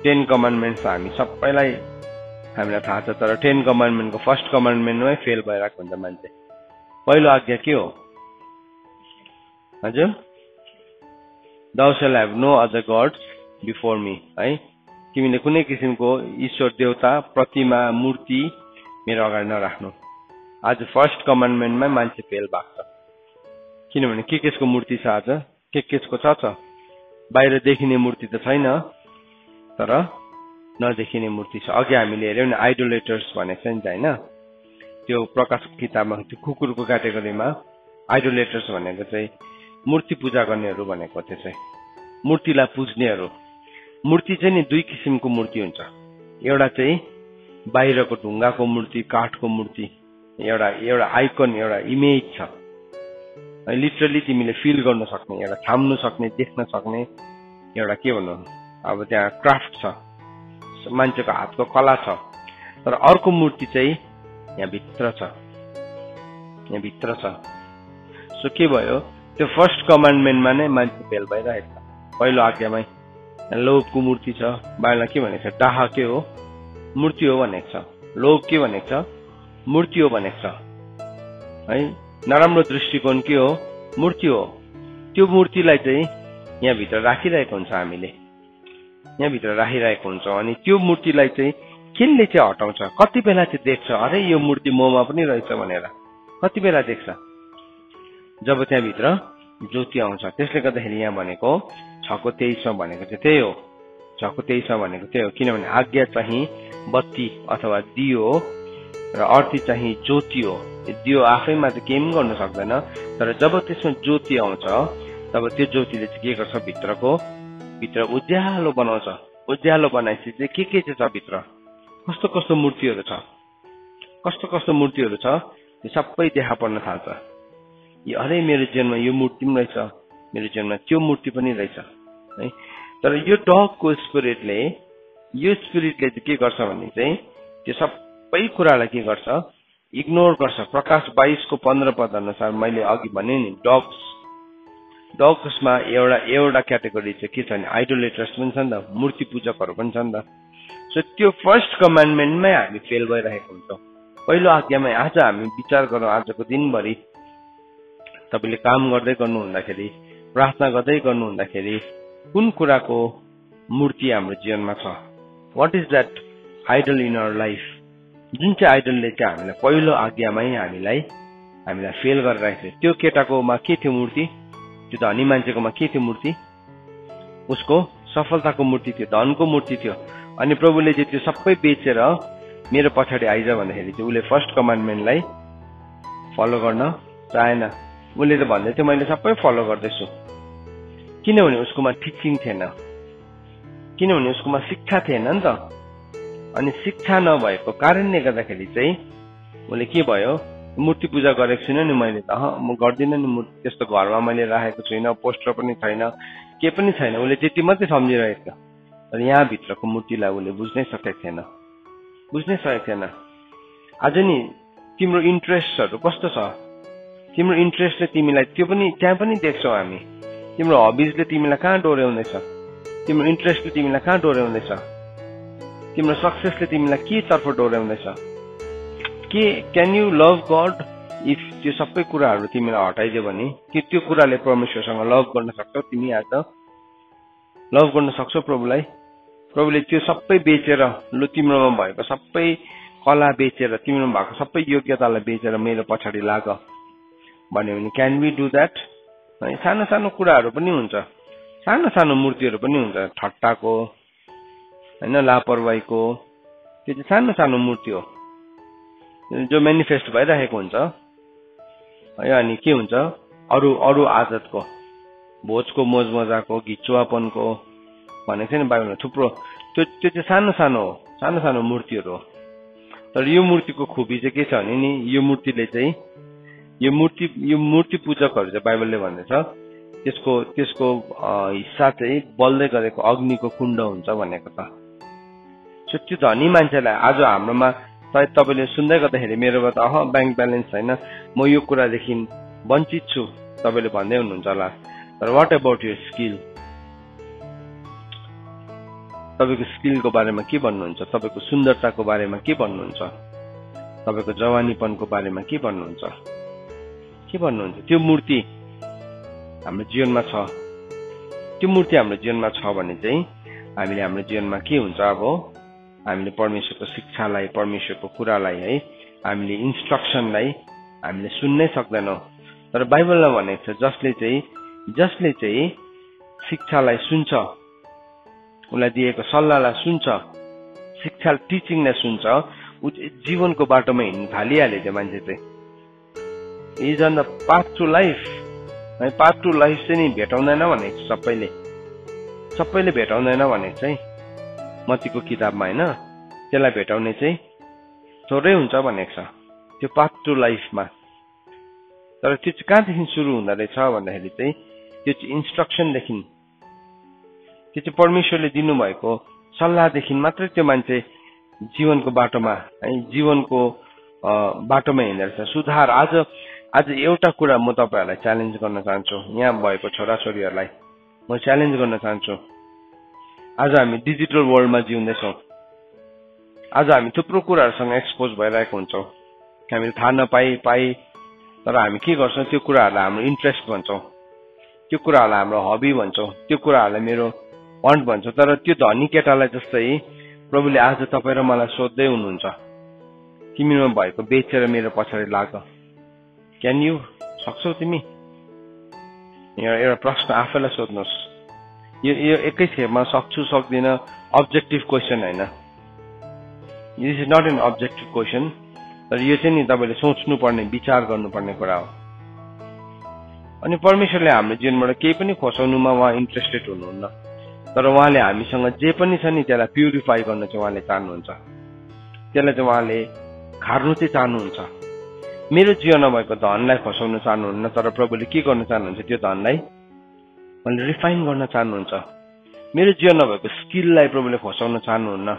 10 कमान्डमेन्ट्स हामी सबैलाई हामीलाई थाहा छ। तर 10 कमान्डमेन्टको फर्स्ट कमान्डमेन्टमै फेल भइरहेको हुन्छ मान्छे। पहिलो आज्ञा के हो? हजुर, thou shall have no other gods before me, है। तिमीले कुनै किसिमको ईश्वर, देवता, प्रतिमा, मूर्ति मेरो अगाडि नराख्नु। आज फर्स्ट कमान्डमेन्टमै मान्छे फेल भएको छ। किनभने केको मूर्ति छ? आज केको छ? बाहिर देखिने मूर्ति त छैन, तर नदेखिने मूर्ति छ। अघि हामीले हेर्यौँ नि, आइडोलेटर्स भनेको छ नि त, होइन? त्यो प्रकाश किताबमा त्यो कुकुरको क्याटेगोरीमा आइडोलेटर्स भनेको चाहिँ मूर्ति पूजा गर्नेहरू भनेको थियो चाहिँ, मूर्तिलाई पुज्नेहरू। मूर्ति चाहिँ नि दुई किसिमको मूर्ति हुन्छ। एउटा चाहिँ बाहिरको ढुङ्गाको मूर्ति, काठको मूर्ति, एउटा आइकन, एउटा इमेज छ। लिटरली तिमीले फिल गर्न सक्ने, एउटा थाम्नु सक्ने, देख्न सक्ने एउटा के भन्नु, अब त्यहाँ क्राफ्ट छ, मान्छेको हातको कला छ। तर अर्को मूर्ति चाहिँ यहाँभित्र छ, यहाँभित्र छ। सो के भयो? त्यो फर्स्ट कमान्डमेन्टमा नै मान्छे फेल भइरहेको छ। पहिलो आज्ञामै लोभको मूर्ति छ। बाइबलमा के भनेको छ? डाहा के हो? मूर्ति हो भनेको छ। लोभ के भनेको छ? मूर्ति हो भनेको छ, है। नराम्रो दृष्टिकोण के हो? मूर्ति हो। त्यो मूर्तिलाई चाहिँ यहाँभित्र राखिरहेको हुन्छ हामीले, यहाँभित्र राखिरहेको हुन्छ। अनि त्यो मूर्तिलाई चाहिँ केले चाहिँ हटाउँछ? कति बेला चाहिँ देख्छ, अरे यो मूर्ति ममा पनि रहेछ भनेर? कति बेला देख्छ? जब त्यहाँभित्र ज्योति आउँछ। त्यसले गर्दाखेरि यहाँ भनेको 6:23 भनेको चाहिँ त्यही हो। 6:23 भनेको त्यही हो। किनभने आज्ञा चाहिँ बत्ती अथवा दियो र अर्थी चाहिँ ज्योति हो। दियो आफैमा चाहिँ केही पनि गर्न सक्दैन, तर जब त्यसमा ज्योति आउँछ तब त्यो ज्योतिले चाहिँ के गर्छ? भित्र उज्यालो बनाउँछ। उज्यालो बनाएपछि चाहिँ के चाहिँ छ भित्र? कस्तो कस्तो मूर्तिहरू छ, कस्तो कस्तो मूर्तिहरू छ, त्यो सबै देखा पर्न थाल्छ। अरे मेरो जीवनमा यो मूर्ति पनि रहेछ, मेरो जीवनमा त्यो मूर्ति पनि रहेछ, है। तर यो डगको स्पिरिटले चाहिँ के गर्छ भने चाहिँ त्यो सबै कुरालाई के गर्छ? इग्नोर गर्छ। प्रकाश 22:15 पद अनुसार मैले अघि भने नि, डग्समा एउटा क्याटेगोरी चाहिँ के छ भने आइडोलेटर्स पनि छ नि त, मूर्ति पूजकहरू पनि छ नि त। सो त्यो फर्स्ट कमान्डमेन्टमै हामी फेल भइरहेको हुन्छौँ। पहिलो आज्ञामा आज हामी विचार गरौँ। आजको दिनभरि तपाईले काम गर्दै गर्नु हुँदाखेरि, प्रार्थना गर्दै गर्नु हुँदाखेरि कुन कुराको मूर्ति हाम्रो जीवनमा छ? What is that idol in our life? जुन चाहिँ आइडलले चाहिँ हामीलाई पहिलो आज्ञामै हामीलाई फेल गरिरहेको थियो। त्यो केटाकोमा के थियो मूर्ति? त्यो धनी मान्छेकोमा के थियो मूर्ति? उसको सफलताको मूर्ति थियो, धनको मूर्ति थियो। अनि प्रभुले चाहिँ त्यो सबै बेचेर मेरो पछाडि आइज भन्दाखेरि चाहिँ उसले फर्स्ट कमान्डमेन्टलाई फलो गर्न चाहेन। उसले त भन्दै थियो मैले सबै फलो गर्दैछु, किनभने उसकोमा टिचिङ थिएन, किनभने उसकोमा शिक्षा थिएन नि त। अनि शिक्षा नभएको कारणले गर्दाखेरि चाहिँ उसले के भयो, मूर्ति पूजा गरेको छुइनँ नि मैले त, म गर्दिनँ नि मूर्ति, त्यस्तो घरमा मैले राखेको छुइनँ, पोस्टर पनि छैन, के पनि छैन। उसले त्यति मात्रै सम्झिरहेको थियो। तर यहाँ भित्रको मूर्तिलाई उसले बुझ्नै सकेको थिएन। आज नि तिम्रो इन्ट्रेस्टहरू कस्तो छ? तिम्रो इन्ट्रेस्टले तिमीलाई त्यो पनि त्यहाँ पनि देख्छौ हामी। तिम्रो हबिजले तिमीलाई कहाँ डोर्याउँदैछ? तिम्रो इन्ट्रेस्टले तिमीलाई कहाँ डोर्याउँदैछ? तिम्रो सक्सेसले तिमीलाई के तर्फ डोर्याउँदैछ? के can you love God if त्यो सबै कुराहरू तिमीलाई हटाइदियो भने के त्यो कुराले परमेश्वरसँग लभ गर्न सक्छौ? तिमी आज लभ गर्न सक्छौ प्रभुलाई? प्रभुले त्यो सबै बेचेर, लु तिम्रोमा भएको सबै कला बेचेर, तिम्रोमा भएको सबै योग्यतालाई बेचेर मेरो पछाडि लाग भन्यो भने क्यान वी डु द्याट? सानो सानो कुराहरू पनि हुन्छ, सानो सानो मूर्तिहरू पनि हुन्छ, ठट्टाको होइन, लापरवाहीको, त्यो चाहिँ सानो सानो मूर्ति हो जो मेनिफेस्ट भइरहेको हुन्छ। अनि के हुन्छ, अरू आदतको, भोजको, मोज मजाको, घिचुवापनको भनेको छ नि बाइबलमा थुप्रो, त्यो चाहिँ सानो सानो मूर्तिहरू हो। तर यो मूर्तिको खुबी चाहिँ के छ भने नि, यो मूर्तिले चाहिँ यो मूर्ति पूजकहरू चाहिँ बाइबलले भन्दैछ त्यसको हिस्सा चाहिँ बल्दै गरेको अग्निको कुण्ड हुन्छ भनेको छ। सो त्यो धनी मान्छेलाई आज हाम्रोमा सायद तपाईँले सुन्दै गर्दाखेरि मेरोमा त ब्याङ्क ब्यालेन्स छैन, म यो कुरादेखि वञ्चित छु तपाईँले भन्दै हुनुहुन्छ होला। तर वाट अबाउट योर स्किल? तपाईँको स्किलको बारेमा के भन्नुहुन्छ? तपाईँको सुन्दरताको बारेमा के भन्नुहुन्छ? तपाईँको जवानीपनको बारेमा के भन्नुहुन्छ? त्यो मूर्ति हाम्रो जीवनमा छ। त्यो मूर्ति हाम्रो जीवनमा छ भने चाहिँ हामीले हाम्रो जीवनमा के हुन्छ? अब हामीले परमेश्वरको शिक्षालाई, परमेश्वरको कुरालाई है, हामीले इन्स्ट्रक्सनलाई हामीले सुन्नै सक्दैनौँ। तर बाइबलमा भनेको छ जसले चाहिँ शिक्षालाई सुन्छ, उसलाई दिएको सल्लाहलाई सुन्छ, शिक्षा टिचिङलाई सुन्छ, ऊ जीवनको बाटोमा हिँड्नु थालिहाल्यो। त्यो मान्छे चाहिँ is on the path to life. Path to life चाहिँ नि भेटाउँदैन भनेको छ, सबैले भेटाउँदैन भनेको चाहिँ मत्तीको किताबमा होइन, त्यसलाई भेटाउने चाहिँ थोरै हुन्छ भनेको छ त्यो पाथ टु लाइफमा। तर त्यो चाहिँ कहाँदेखि सुरु हुँदो रहेछ भन्दाखेरि चाहिँ त्यो चाहिँ इन्स्ट्रक्सनदेखि, त्यो चाहिँ परमेश्वरले दिनुभएको सल्लाहदेखि मात्रै त्यो मान्छे जीवनको बाटोमा हिँड्दो रहेछ। सुधार आज एउटा कुरा म तपाईँहरूलाई च्यालेन्ज गर्न चाहन्छु, यहाँ भएको छोराछोरीहरूलाई म च्यालेन्ज गर्न चाहन्छु। आज हामी डिजिटल वर्ल्डमा जिउँदैछौँ। आज हामी थुप्रो कुराहरूसँग एक्सपोज भइरहेको हुन्छौँ। हामीले थाहा नपाई तर हामी के गर्छौँ, त्यो कुराहरूलाई हाम्रो इन्ट्रेस्ट भन्छौँ, त्यो कुराहरूलाई हाम्रो हबी भन्छौँ, त्यो कुराहरूलाई मेरो वान्ट भन्छौँ। तर त्यो धनी केटालाई जस्तै प्रभुले आज तपाईँ र मलाई सोध्दै हुनुहुन्छ, तिमीमा भएको बेचेर मेरो पछाडि लाग। Can you? सक्छौ तिमी? एउटा प्रश्न आफैलाई सोध्नुहोस्। यो एकै खेपमा सक्छु सक्दिन अब्जेक्टिभ क्वेसन होइन, this is not an objective question. तर यो चाहिँ नि तपाईँले सोच्नुपर्ने, विचार गर्नुपर्ने कुरा हो। अनि परमेश्वरले हाम्रो जीवनबाट केही पनि खोसाउनुमा उहाँ इन्ट्रेस्टेड हुनुहुन्न, तर उहाँले हामीसँग जे पनि छ नि त्यसलाई प्युरिफाई गर्न चाहिँ उहाँले चाहनुहुन्छ, त्यसलाई चाहिँ उहाँले खार्नु चाहिँ चाहनुहुन्छ। मेरो जीवनमा भएको धनलाई खोसाउन चाहनुहुन्न, तर प्रभुले के गर्न चाहनुहुन्छ, त्यो धनलाई उहाँले रिफाइन गर्न चाहनुहुन्छ। मेरो जीवनमा भएको स्किललाई प्रभुले खोसाउन चाहनुहुन्न,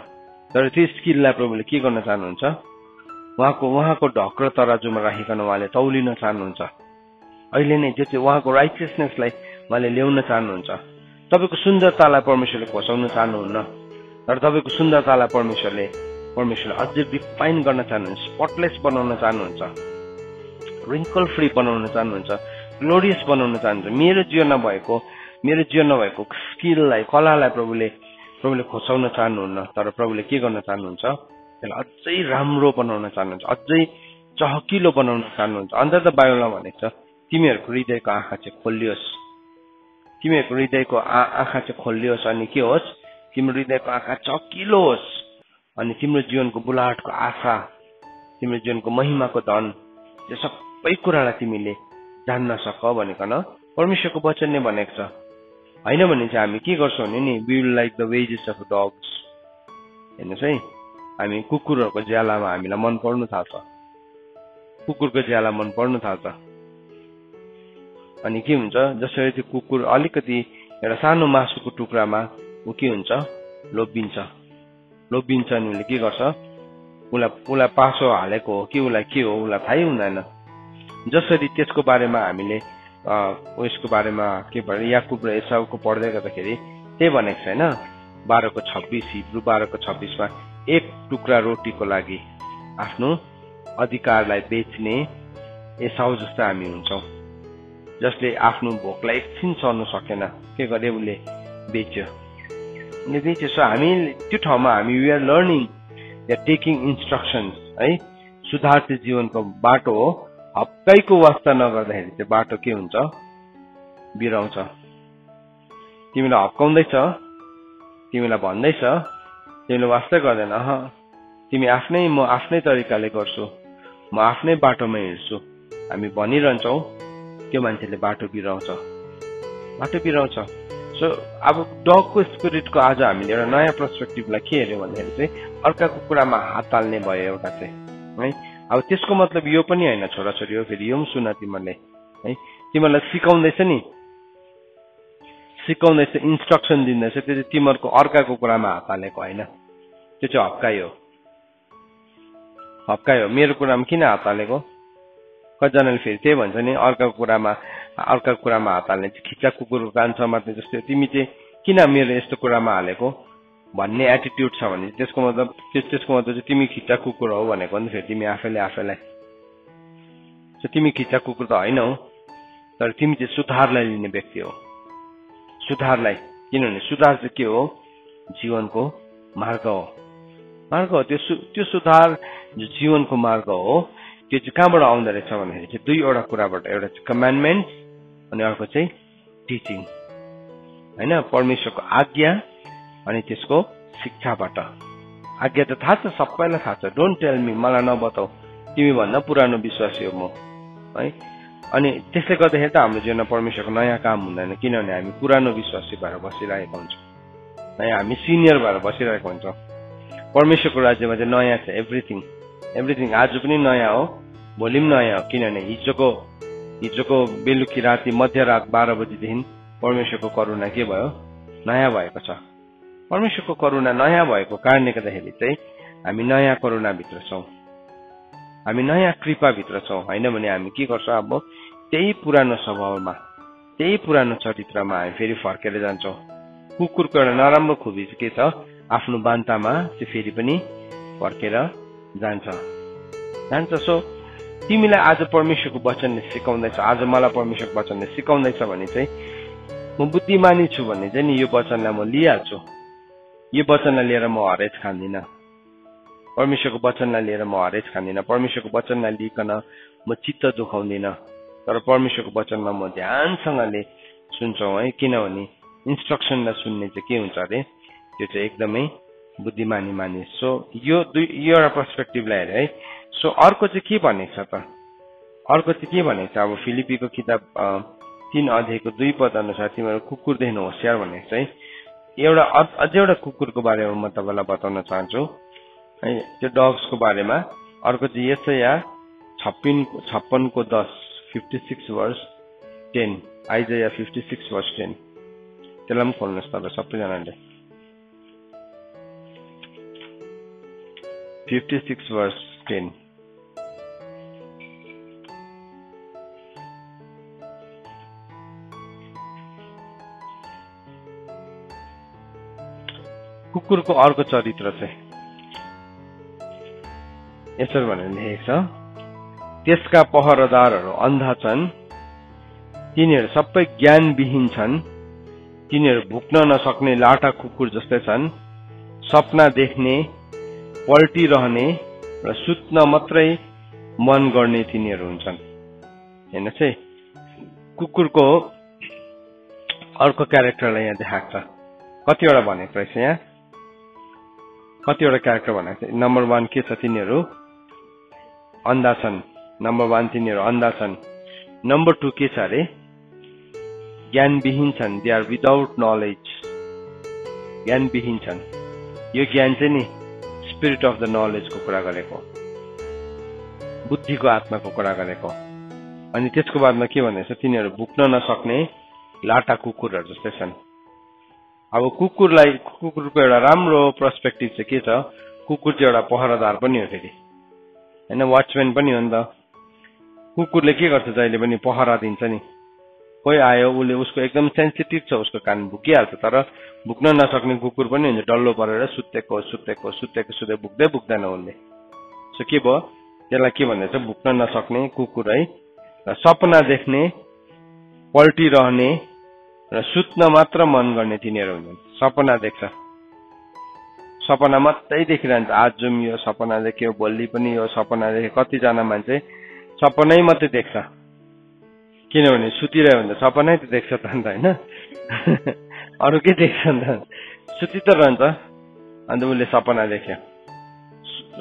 तर त्यो स्किललाई प्रभुले के गर्न चाहनुहुन्छ, उहाँको ढक्र तराजुमा राखिकन उहाँले तौलिन चाहनुहुन्छ। अहिले नै जो चाहिँ उहाँको राइचियसनेसलाई उहाँले ल्याउन चाहनुहुन्छ। तपाईँको सुन्दरतालाई परमेश्वरले खोसाउन चाहनुहुन्न, तर तपाईँको सुन्दरतालाई परमेश्वरले परमेश्वरले अझै रिफाइन गर्न चाहनुहुन्छ, स्पटलेस बनाउन चाहनुहुन्छ, रिङ्कल फ्री बनाउन चाहनुहुन्छ, ग्लोरियस बनाउन चाहनुहुन्छ। मेरो जीवनमा भएको स्किललाई, कलालाई प्रभुले खोसाउन चाहनुहुन्न, तर प्रभुले के गर्न चाहनुहुन्छ, त्यसलाई अझै राम्रो बनाउन चाहनुहुन्छ, अझै चहकिलो बनाउन चाहनुहुन्छ। अन्त त बाइबलमा भनेको छ तिमीहरूको हृदयको आँखा चाहिँ खोलियोस्, तिमीहरूको हृदयको आँखा चाहिँ खोलियोस्, अनि के होस्, तिम्रो हृदयको आँखा चकिलो होस्, अनि तिम्रो जीवनको बुलाहटको आशा, तिम्रो जीवनको महिमाको धन, त्यो सबै कुरालाई तिमीले जान्न सक भनिकन परमेश्वरको वचनले भनेको छ। होइन भने चाहिँ हामी के गर्छौँ भने नि, we will like the wages of dogs. हेर्नुहोस् है, हामी कुकुरहरूको ज्यालामा हामीलाई मन पर्नु थाल्छ, कुकुरको ज्याला मन पर्नु थाल्छ। अनि के हुन्छ, जसरी त्यो कुकुर अलिकति एउटा सानो मासुको टुक्रामा ऊ के हुन्छ, लोभिन्छ अनि उसले के गर्छ, उसलाई पासो हालेको हो कि उसलाई के हो, उसलाई थाहै हुँदैन। जसरी त्यसको बारेमा हामीले उसको बारेमा के भन्छ, याकुब र एसाउको पढ्दै गर्दाखेरि त्यही भनेको छ होइन, 12:26 हिब्रू 12:26मा एक टुक्रा रोटीको लागि आफ्नो अधिकारलाई बेच्ने एसाउ जस्तो हामी हुन्छौँ, जसले आफ्नो भोकलाई एकछिन सहनु सकेन, के गरे, उसले बेच्यो। सो हामी त्यो ठाउँमा हामी we are learning, we are taking instructions है। सुधार चाहिँ जीवनको बाटो हो, हप्काइको वास्ता नगर्दाखेरि चाहिँ बाटो के हुन्छ, बिराउँछ। तिमीलाई हप्काउँदैछ, तिमीलाई भन्दैछ, तिमीले वास्तै गर्दैन, तिमी म आफ्नै तरिकाले गर्छु, म आफ्नै बाटोमा हिँड्छु, हामी भनिरहन्छौँ, त्यो मान्छेले बाटो बिराउँछ। सो अब डगको स्पिरिटको आज हामीले एउटा नयाँ पर्सपेक्टिभलाई के हेऱ्यौँ भन्दाखेरि चाहिँ अर्काको कुरामा हात हाल्ने भयो एउटा चाहिँ है। अब त्यसको मतलब यो पनि होइन छोराछोरी हो, फेरि यो पनि सुन तिमीहरूले है, तिमीहरूलाई सिकाउँदैछ, इन्स्ट्रक्सन दिँदैछ, त्यो चाहिँ तिमीहरूको अर्काको कुरामा हात हालेको होइन, त्यो चाहिँ हप्काइ हो। मेरो कुरामा किन हात हालेको? कतिजनाले फेरि त्यही भन्छ नि, अर्काको कुरामा हात हाल्ने खिच्चा कुकुरको कान समात्ने जस्तै, तिमी चाहिँ किन मेरो यस्तो कुरामा हालेको भन्ने एटिट्युड छ भने त्यसको मतलब चाहिँ तिमी खिच्चा कुकुर हो भनेको नि, फेरि तिमी आफैलाई तिमी खिच्चा कुकुर त होइनौ, तर तिमी चाहिँ सुधारलाई लिने व्यक्ति हो, सुधारलाई। किनभने सुधार चाहिँ के हो, जीवनको मार्ग हो। त्यो सुधार जो जीवनको मार्ग हो, त्यो चाहिँ कहाँबाट आउँदो रहेछ भन्दाखेरि चाहिँ दुईवटा कुराबाट, एउटा चाहिँ कमान्डमेन्ट अनि अर्को चाहिँ टिचिङ होइन, परमेश्वरको आज्ञा अनि त्यसको शिक्षाबाट। आज्ञा त थाहा छ, सबैलाई थाहा छ, डोन्ट टेल मी, मलाई नबताऊ, तिमी भन्दा पुरानो विश्वासी हो म है। अनि त्यसले गर्दाखेरि त हाम्रो जीवनमा परमेश्वरको नयाँ काम हुँदैन, किनभने हामी पुरानो विश्वासी भएर बसिरहेको हुन्छौँ है, हामी सिनियर भएर बसिरहेको हुन्छौँ। परमेश्वरको राज्यमा चाहिँ नयाँ छ, एभ्रिथिङ आज पनि नयाँ हो, भोलि पनि नयाँ हो, किनभने हिजोको बेलुकी राति मध्यरात 12 बजीदेखि परमेश्वरको करुणा के भयो, नयाँ भएको छ। परमेश्वरको करुणा नयाँ भएको कारणले गर्दाखेरि चाहिँ हामी नयाँ करुणाभित्र छौँ, हामी नयाँ कृपाभित्र छौँ। होइन भने हामी के गर्छौँ, अब त्यही पुरानो स्वभावमा, त्यही पुरानो चरित्रमा हामी फेरि फर्केर जान्छौँ। कुकुरको एउटा नराम्रो खुबी चाहिँ के छ, आफ्नो बान्तामा चाहिँ फेरि पनि फर्केर जान्छ। सो तिमीलाई आज परमेश्वरको वचनले सिकाउँदैछ, आज मलाई परमेश्वरको वचनले सिकाउँदैछ भने चाहिँ म बुद्धिमानी छु भने चाहिँ नि यो वचनलाई म लिइहाल्छु, यो वचनलाई लिएर म हरेस खाँदिनँ, परमेश्वरको वचनलाई लिएर म हरेस खाँदिनँ, परमेश्वरको वचनलाई लिइकन म चित्त दुखाउँदिनँ, तर परमेश्वरको वचनमा म ध्यानसँगले सुन्छौँ है। किनभने इन्स्ट्रक्सनलाई सुन्ने चाहिँ के हुन्छ अरे, त्यो चाहिँ एकदमै बुद्धिमानी मानिस। सो यो एउटा पर्सपेक्टिभलाई हेरे है। सो अर्को चाहिँ के भनेको छ त, अब फिलिपीको किताब 3:2 अनुसार तिमीहरू कुकुरदेखि होसियार भनेको चाहिँ अझै एउटा कुकुरको बारेमा म तपाईँलाई बताउन चाहन्छु है, त्यो डग्सको बारेमा। अर्को चाहिँ यसाया 56:10 56:10, आइजाया 56:10, त्यसलाई पनि खोल्नुहोस् तपाईँ सबैजनाले। 56:10 कुकुरको अर्को चरित्र चाहिँ यसरी भनेर लेखेको छ, त्यसका पहरादारहरू अन्धा छन्, तिनीहरू सबै ज्ञानविहीन छन्, तिनीहरू भुक्न नसक्ने लाटा कुकुर जस्तै छन्, सपना देख्ने, पल्टिरहने र सुत्न मात्रै मन गर्ने तिनीहरू हुन्छन्। हेर्नुहोस् है, कुकुरको अर्को क्यारेक्टरलाई यहाँ देखाएको छ। कतिवटा भनेको रहेछ यहाँ, कतिवटा क्यारेक्टर भनेको छ। नम्बर 1 के छ, तिनीहरू अन्धा छन्। नम्बर 1 तिनीहरू अन्धा छन्। नम्बर 2 के छ अरे, ज्ञानविहीन छन्, दे आर विदाउट नलेज। ज्ञानविहीन छन्। यो ज्ञान चाहिँ नि स्पिरिट अफ द नलेजको कुरा गरेको, बुद्धिको आत्माको कुरा गरेको। अनि त्यसको बादमा के भनेको छ, तिनीहरू भुक्न नसक्ने लाटा कुकुरहरू जस्तै छन्। अब कुकुरको एउटा राम्रो पर्सपेक्टिभ चाहिँ के छ, कुकुर चाहिँ एउटा पहरादार पनि हो फेरि हैन, वाचम्यान पनि हो नि त। कुकुरले के गर्छ, जहिले पनि पहरा दिन्छ नि। कोही आयो, उसले उसको एकदम सेन्सिटिभ छ, उसको कान भुकिहाल्छ, तर भुक्न नसक्ने कुकुर पनि हुन्छ, डल्लो परेर सुत्तेको भुक्दै भुक्दैन उसले। सो के भयो, त्यसलाई के भन्दैछ, भुक्न नसक्ने कुकुर है, र सपना देख्ने, पल्टिरहने र सुत्न मात्र मन गर्ने तिनीहरू हुन्छन्। सपना देख्छ, सपना मात्रै देखिरहन्छ। आज जुम यो सपना देख्यो, भोलि पनि यो सपना देख्यो। कतिजना मान्छे सपनै मात्रै देख्छ, किनभने सुतिरह्यो भने त सपनै त देख्छ त अन्त होइन, अरू के देख्छ अन्त, सुति त रहन्छ। अन्त उसले सपना देख्यो।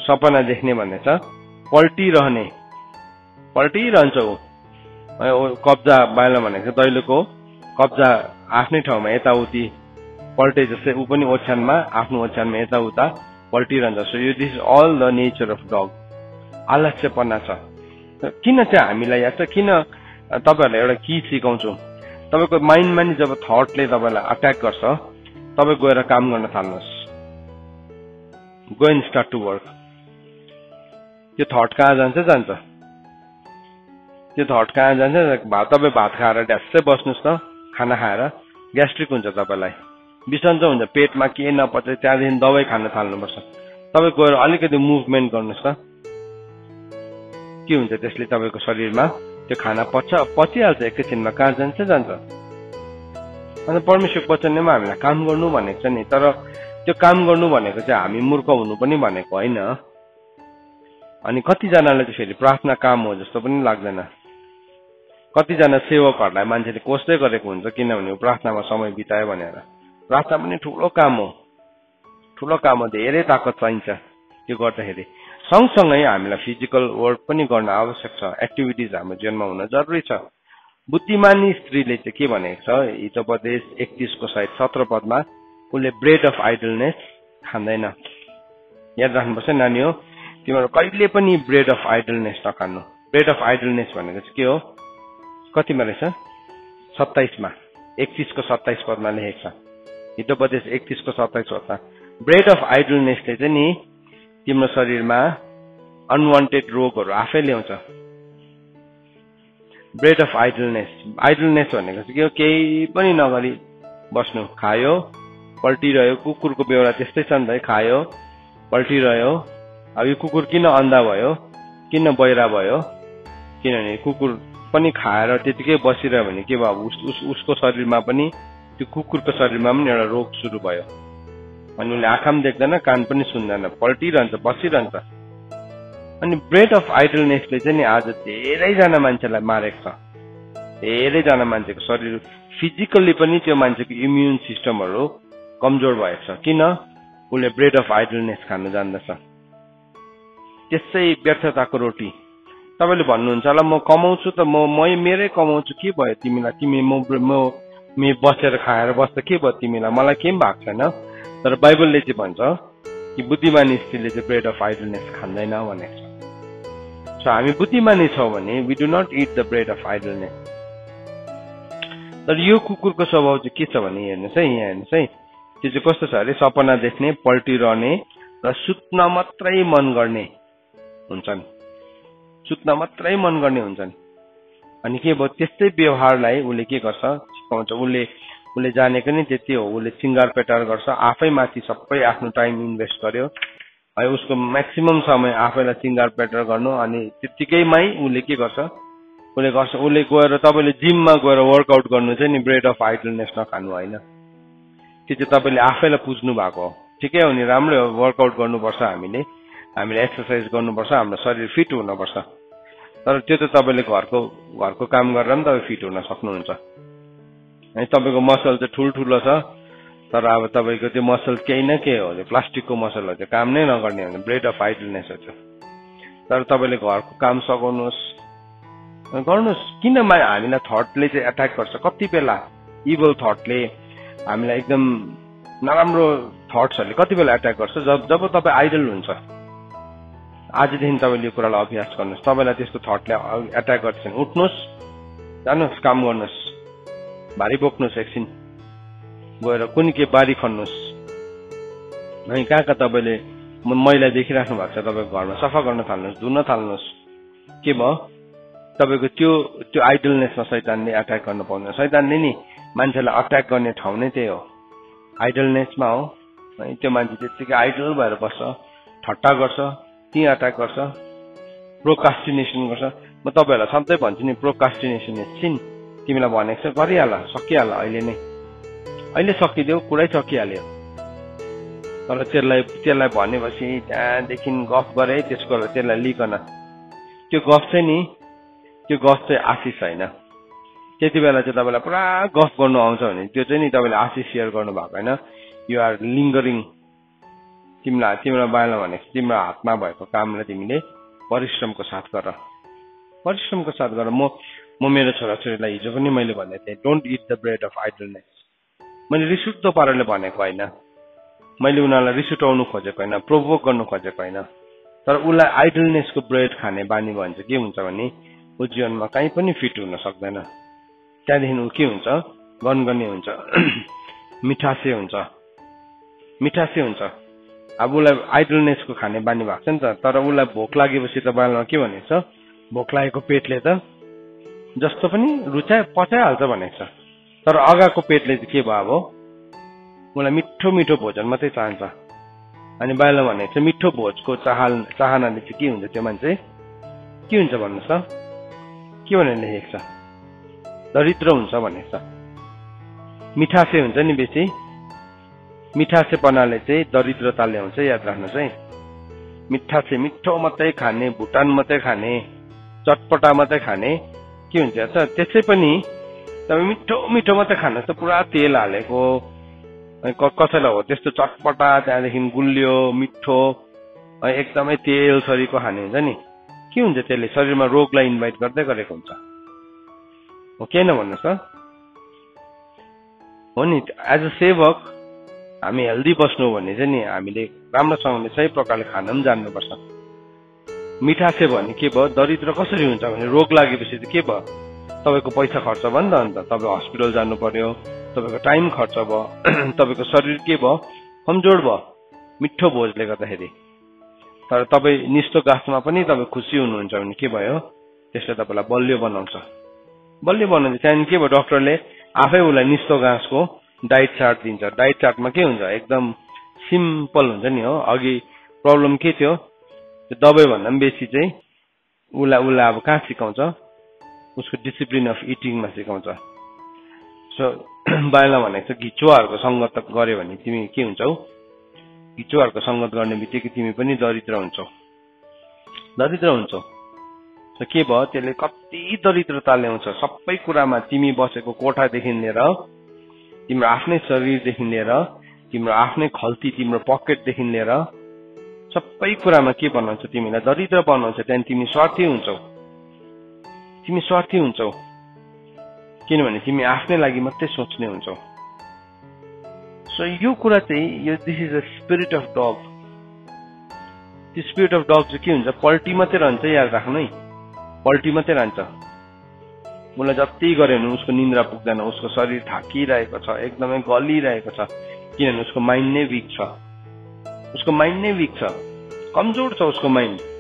सपना देख्ने भन्ने छ पल्टिरहन्छ ऊ। कब्जा बाहिर भनेको दैलोको कब्जा आफ्नै ठाउँमा यताउति पल्टे जस्तै ऊ पनि ओछ्यानमा, आफ्नो ओछ्यानमा यताउता पल्टिरहन्छ। सो यो this is all the nature of dog. आलस्यपना छ। किन चाहिँ हामीलाई याद छ, किन तपाईहरुलाई एउटा की सिकाउँछु। तपाईको माइन्डमा नि जब थटले तपाईलाई अट्याक गर्छ, तपाई गएर काम गर्न थाल्नुहोस्। Go and start to work. त्यो थट कहाँ जान्छ, त्यो थट कहाँ जान्छ, तपाईँ भात खाएर ड्यास्सै बस्नुहोस् त, खाना खाएर ग्यास्ट्रिक हुन्छ, तपाईलाई बिसन्चो हुन्छ, पेटमा के नपच्छ, त्यहाँदेखि दबाई खान थाल्नुपर्छ। तपाईँ गएर अलिकति मुभमेन्ट गर्नुहोस् त, के हुन्छ त्यसले तपाईको शरीरमा त्यो खाना पचिहाल्छ एकैछिनमा, कहाँ जान्छ। अनि परमेश्वर वचनमा हामीलाई काम गर्नु भनेको छ नि, तर त्यो काम गर्नु भनेको चाहिँ हामी मूर्ख हुनु पनि भनेको होइन। अनि कतिजनालाई चाहिँ फेरि प्रार्थना काम हो जस्तो पनि लाग्दैन। कतिजना सेवकहरूलाई मान्छेले कोस्दै गरेको हुन्छ, किनभने प्रार्थनामा समय बितायो भनेर। प्रार्थना पनि ठुलो काम हो, धेरै ताकत चाहिन्छ त्यो गर्दाखेरि। सँगसँगै हामीलाई फिजिकल वर्क पनि गर्न आवश्यक छ, एक्टिभिटिज हाम्रो जीवनमा हुन जरुरी छ। बुद्धिमानी स्त्रीले चाहिँ के भनेको छ, हितोपदेश 31 को सायद 17 पदमा, उसले ब्रेड अफ आइडलनेस खाँदैन। याद राख्नुपर्छ नानी हो, तिमीहरू कहिले पनि ब्रेड अफ आइडलनेस नखानु। ब्रेड अफ आइडलनेस भनेको चाहिँ के हो, कतिमा रहेछ, 27 मा, 31 को 27 पदमा लेखेको छ। हितोपदेश 31 को 27 पदमा ब्रेड अफ आइडलनेसले चाहिँ नि तिम्रो शरीरमा अनवान्टेड रोगहरू आफै ल्याउँछ। ब्रेड अफ आइडलनेस भनेको चाहिँ के हो, केही पनि नगरी बस्नु, खायो पल्टिरह्यो। कुकुरको बेहोरा त्यस्तै छ नि त, खायो पल्टिरह्यो। अब यो कुकुर किन अन्धा भयो, किन बहिरा भयो, किनभने कुकुर पनि खाएर त्यतिकै बसिरह्यो भने के भयो, उसको शरीरमा पनि, त्यो कुकुरको शरीरमा पनि एउटा रोग सुरु भयो। अनि उसले आँखा पनि देख्दैन, कान पनि सुन्दैन, पल्टिरहन्छ, बसिरहन्छ। अनि ब्रेड अफ आइडलनेसले चाहिँ नि आज धेरैजना मान्छेलाई मारेको छ। धेरैजना मान्छेको शरीर फिजिकल्ली पनि त्यो मान्छेको इम्युन सिस्टमहरू कमजोर भएको छ। किन, उसले ब्रेड अफ आइडलनेस खानु जान्दछ। त्यसै व्यर्थताको रोटी। तपाईले भन्नुहुन्छ होला, म कमाउँछु त, म मेरै कमाउँछु, के भयो तिमीलाई, तिमी म बसेर खाएर बस्दा के भयो तिमीलाई, मलाई केही भएको छैन। तर बाइबलले चाहिँ भन्छ कि बुद्धिमानी स्त्रीले चाहिँ ब्रेड अफ आइडलनेस खाँदैन भनेको छ। सो हामी बुद्धिमानी छौँ भने we do not eat the bread of idleness. तर यो कुकुरको स्वभाव चाहिँ के छ भने, हेर्नुहोस् है, यहाँ हेर्नुहोस् है, त्यो चाहिँ कस्तो छ अरे, सपना देख्ने, पल्टिरहने र सुत्न मात्रै मन गर्ने हुन्छन्। अनि के भयो, त्यस्तै व्यवहारलाई उसले के गर्छ, सिकाउँछ। उसले जानेको नि त्यति हो, उसले सिंगार पेटार गर्छ, आफै माथि सबै आफ्नो टाइम इन्भेस्ट गर्यो, है उसको म्याक्सिमम समय आफैलाई सिंगार पेटर गर्नु अनि त्यतिकैमै उसले के गर्छ उसले गएर तपाईले जिममा गएर वर्कआउट गर्नु चाहिँ नि ब्रेड अफ आइडलनेस नखानु होइन त्यो चाहिँ तपाईले आफैलाई पुज्नु भएको हो ठिकै हो नि राम्रो हो वर्कआउट गर्नुपर्छ हामीले एक्सरसाइज गर्नुपर्छ हाम्रो शरीर फिट हुनुपर्छ तर त्यो त तपाईले घरको काम गरेर पनि तपाईँ फिट हुन सक्नुहुन्छ है तपाईको मसल चाहिँ ठुलठुलो छ तर अब तपाईको त्यो मसल केही न केही हो त्यो प्लास्टिकको मसल हो त्यो काम नै नगर्ने हो भने ब्रेड अफ आइडलनेस हो त्यो तर तपाईले घरको काम सघाउनुहोस् गर्नुहोस् किन हामीलाई थटले चाहिँ एट्याक गर्छ कति बेला इभल थटले हामीलाई एकदम नराम्रो थट्सहरूले कति बेला एट्याक गर्छ जब तपाईँ आइडल हुन्छ आजदेखि तपाईँले यो कुरालाई अभ्यास गर्नुहोस् तपाईँलाई त्यस्तो थटले एट्याक गर्छ उठ्नुहोस् जानुहोस् काम गर्नुहोस् भारी बोक्नुहोस् एकछिन गएर कुनै के बारी खन्नुहोस् है कहाँ तपाईँले मैला देखिराख्नु भएको छ तपाईँको घरमा सफा गर्न थाल्नुहोस् धुन थाल्नुहोस् के भयो तपाईँको त्यो आइडलनेसमा शैतानले एट्याक गर्न पाउँदैन शैतानले नि मान्छेलाई अट्याक गर्ने ठाउँ नै त्यही हो आइडलनेसमा हो है त्यो मान्छे त्यतिकै आइडल भएर बस्छ ठट्टा गर्छ त्यही अट्याक गर्छ प्रोकास्टिनेसन गर्छ म तपाईँहरूलाई सधैँ भन्छु नि प्रोकास्टिनेसन एकछिन तिमीलाई भनेको छ गरिहाल सकिहाल अहिले सकिदेऊ कुरै सकिहाल्यो तर त्यसलाई भनेपछि त्यहाँदेखि गफ गरे त्यसको त्यसलाई लिकन त्यो गफ चाहिँ आशिष होइन त्यति बेला चाहिँ तपाईँलाई पुरा गफ गर्नु आउँछ भने त्यो चाहिँ नि तपाईँले आशिष सेयर गर्नु भएको होइन यु आर लिङ्गरिङ तिम्रो बाइला भनेको तिम्रो हातमा भएको कामलाई तिमीले परिश्रमको साथ गर म मेरो छोराछोरीलाई हिजो पनि मैले भनेको थिएँ don't it the bread of idleness मैले रिस उठ्दो पाराले भनेको होइन मैले उनीहरूलाई रिस उठाउनु खोजेको होइन प्रोभोक गर्नु खोजेको होइन तर उसलाई आइडलनेसको ब्रेड खाने बानी भयो भने चाहिँ के हुन्छ भने ऊ जीवनमा कहीँ पनि फिट हुन सक्दैन त्यहाँदेखि ऊ के हुन्छ गनगने हुन्छ मिठासे हुन्छ अब उसलाई आइडलनेसको खाने बानी भएको छ नि त तर उसलाई भोक लागेपछि त बालमा के भनेको छ भोक लागेको पेटले त जस्तो पनि पचाइहाल्छ भनेको छ तर अगाको पेटले चाहिँ के भयो अब मलाई मिठो मिठो भोजन मात्रै चाहन्छ अनि बाहिर भनेको चाहिँ मिठो भोजको चाहनाले चाहिँ के हुन्छ त्यो मान्छे के हुन्छ भन्नुहोस् त के भनेर लेखेको छ दरिद्र हुन्छ भनेको छ मिठासे हुन्छ नि बेसी मिठासेपनाले चाहिँ दरिद्रता ल्याउँछ याद राख्नुहोस् है मिठासे मिठो मात्रै खाने भुटान मात्रै खाने चटपटा मात्रै खाने के हुन्छ त त्यसै पनि तपाईँ मिठो मिठो मात्रै खानुहोस् त पुरा तेल हालेको कसैलाई हो त्यस्तो चटपटा त्यहाँदेखि गुलियो मिठो एकदमै तेल शरीरको खाने हुन्छ नि के हुन्छ त्यसले शरीरमा रोगलाई इन्भाइट गर्दै गरेको हुन्छ हो के न भन्नुहोस् त हो नि एज अ सेवक हामी हेल्दी बस्नु भने चाहिँ नि हामीले राम्रोसँगले सही प्रकारले खान पनि जान्नुपर्छ मिठासे भने के भयो दरिद्र कसरी हुन्छ भने रोग लागेपछि चाहिँ के भयो तपाईँको पैसा खर्च भयो नि त अन्त तपाईँ हस्पिटल जानु पर्यो तपाईँको टाइम खर्च भयो तपाईँको शरीर के भयो कमजोर भयो मिठो भोजले गर्दाखेरि तर तपाईँ निस्तो गाँसमा पनि तपाईँ खुसी हुनुहुन्छ भने के भयो त्यसले तपाईँलाई बलियो बनाउँछ त्यहाँदेखि के भयो डक्टरले आफै उसलाई निस्तो घाँसको डाइट चार्ट दिन्छ डाइट चार्टमा के हुन्छ एकदम सिम्पल हुन्छ नि हो अघि प्रब्लम के थियो त्यो दबाई भन्दा पनि बेसी चाहिँ उसलाई अब कहाँ सिकाउँछ उसको डिसिप्लिन अफ इटिङमा सिकाउँछ सो बाइला भनेको छ घिचुवाहरूको सङ्गत गर्यो भने तिमी के हुन्छौ घिचुवाहरूको सङ्गत गर्ने बित्तिकै तिमी पनि दरिद्र हुन्छौ सो के भयो त्यसले कति दरिद्रता ल्याउँछ सबै कुरामा तिमी बसेको कोठादेखि लिएर तिम्रो आफ्नै शरीरदेखि लिएर तिम्रो आफ्नै खल्ती तिम्रो पकेटदेखि लिएर सबै कुरामा के बनाउँछ तिमीलाई दरिद्र बनाउँछ त्यहाँदेखि तिमी स्वार्थी हुन्छौ किनभने तिमी आफ्नै लागि मात्रै सोच्ने हुन्छौ सो यो कुरा चाहिँ this is a spirit of dog त्यो स्पिरिट अफ डग चाहिँ के हुन्छ पल्टी मात्रै रहन्छ याद राख्नु है पल्टी मात्रै रहन्छ उसलाई जति गऱ्यो भने उसको निन्द्रा पुग्दैन उसको शरीर थाकिरहेको छ एकदमै गलिरहेको छ किनभने उसको माइन्ड नै वीक छ कमजोर छ उसको माइन्ड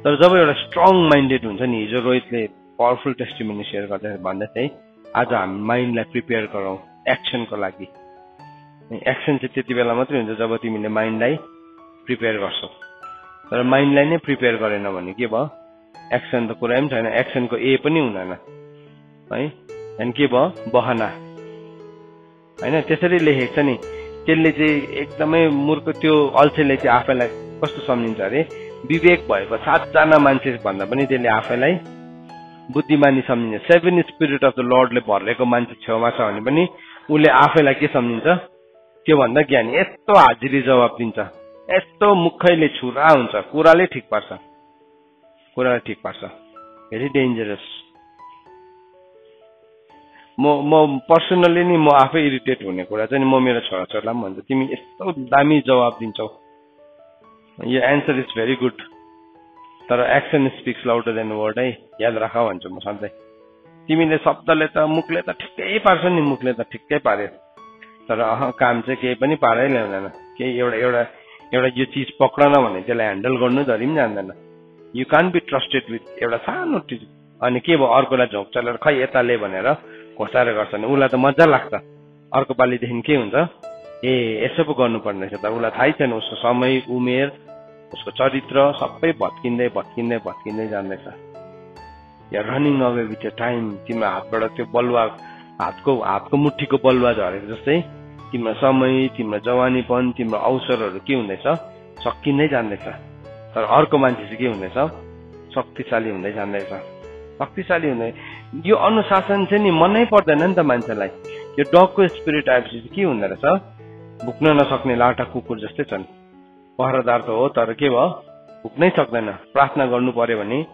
तर जब एउटा स्ट्रङ माइन्डेड हुन्छ नि हिजो रोहितले पावरफुल टेस्टिमोनी सेयर गर्दै भन्दै थिए आज हामी माइन्डलाई प्रिपेयर गरौँ एक्सनको लागि एक्सन चाहिँ त्यति बेला मात्रै हुन्छ जब तिमीले माइन्डलाई प्रिपेयर गर्छौ। तर माइन्डलाई नै प्रिपेयर गरेन भने के भयो? एक्सन त कुरै पनि छैन, एक्सनको ए पनि हुँदैन है। अनि के भयो? बहाना हैन। त्यसरी लेखेको छ नि, त्यसले चाहिँ एकदमै मूर्ख, त्यो अल्छेले चाहिँ आफैलाई कस्तो सम्झिन्छ अरे, विवेक भएको 7जना मान्छे भन्दा पनि त्यसले आफैलाई बुद्धिमानी सम्झिन्छ। 7 स्पिरिट अफ द लर्डले भरेको मान्छे छेउमा छ भने पनि उसले आफैलाई के सम्झिन्छ? त्यो भन्दा ज्ञानी। यस्तो हाजिरी जवाब दिन्छ, यस्तो मुखैले छुरा हुन्छ, कुराले ठिक पार्छ, कुराले ठिक पार्छ। Very dangerous. म पर्सनली नि म आफै इरिटेट हुने कुरा चाहिँ म मेरो छोराछोरीलाई पनि भन्छु, तिमी यस्तो दामी जवाब दिन्छौ, यो एन्सर इज भेरी गुड, तर action speaks louder than word है, याद राख भन्छु म सधैँ। तिमीले शब्दले त, मुखले त ठिक्कै पार्छ नि, मुखले त ठिक्कै पार्यो, तर काम चाहिँ केही पनि पारै ल्याउँदैन। केही एउटा यो चिज पक्रन भने त्यसलाई ह्यान्डल गर्नु धरि पनि जान्दैन। You can be trusted with एउटा सानो चिज। अनि के भयो? अर्कोलाई झोक चलेर खै यताले भनेर घोसाएर गर्छ नि, उसलाई त मजा लाग्छ। अर्को पालिदेखि के हुन्छ? ए यसो पो गर्नुपर्ने रहेछ, तर उसलाई थाहै छैन, उसको समय, उमेर, उसको चरित्र सबै भत्किँदै भत्किँदै भत्किँदै जाँदैछ। या रनिङ अवे विथ टाइम। तिम्रो हातबाट त्यो बलुवा, हातको मुठीको बलुवा झरेको जस्तै तिम्रो समय, तिम्रो जवानीपन, तिम्रो अवसरहरू के हुँदैछ? सकिँदै जाँदैछ। तर अर्को मान्छे चाहिँ के हुँदैछ? शक्तिशाली हुँदै जाँदैछ, शक्तिशाली हुँदै। यो अनुशासन चाहिँ नि मनै पर्दैन नि त मान्छेलाई। यो डगको स्पिरिट आएपछि के हुँदो रहेछ? भुक्न नसक्ने लाटा कुकुर जस्तै छन्। पहरादार त हो, तर के भयो? भुक्नै सक्दैन। प्रार्थना गर्नु पर्यो भने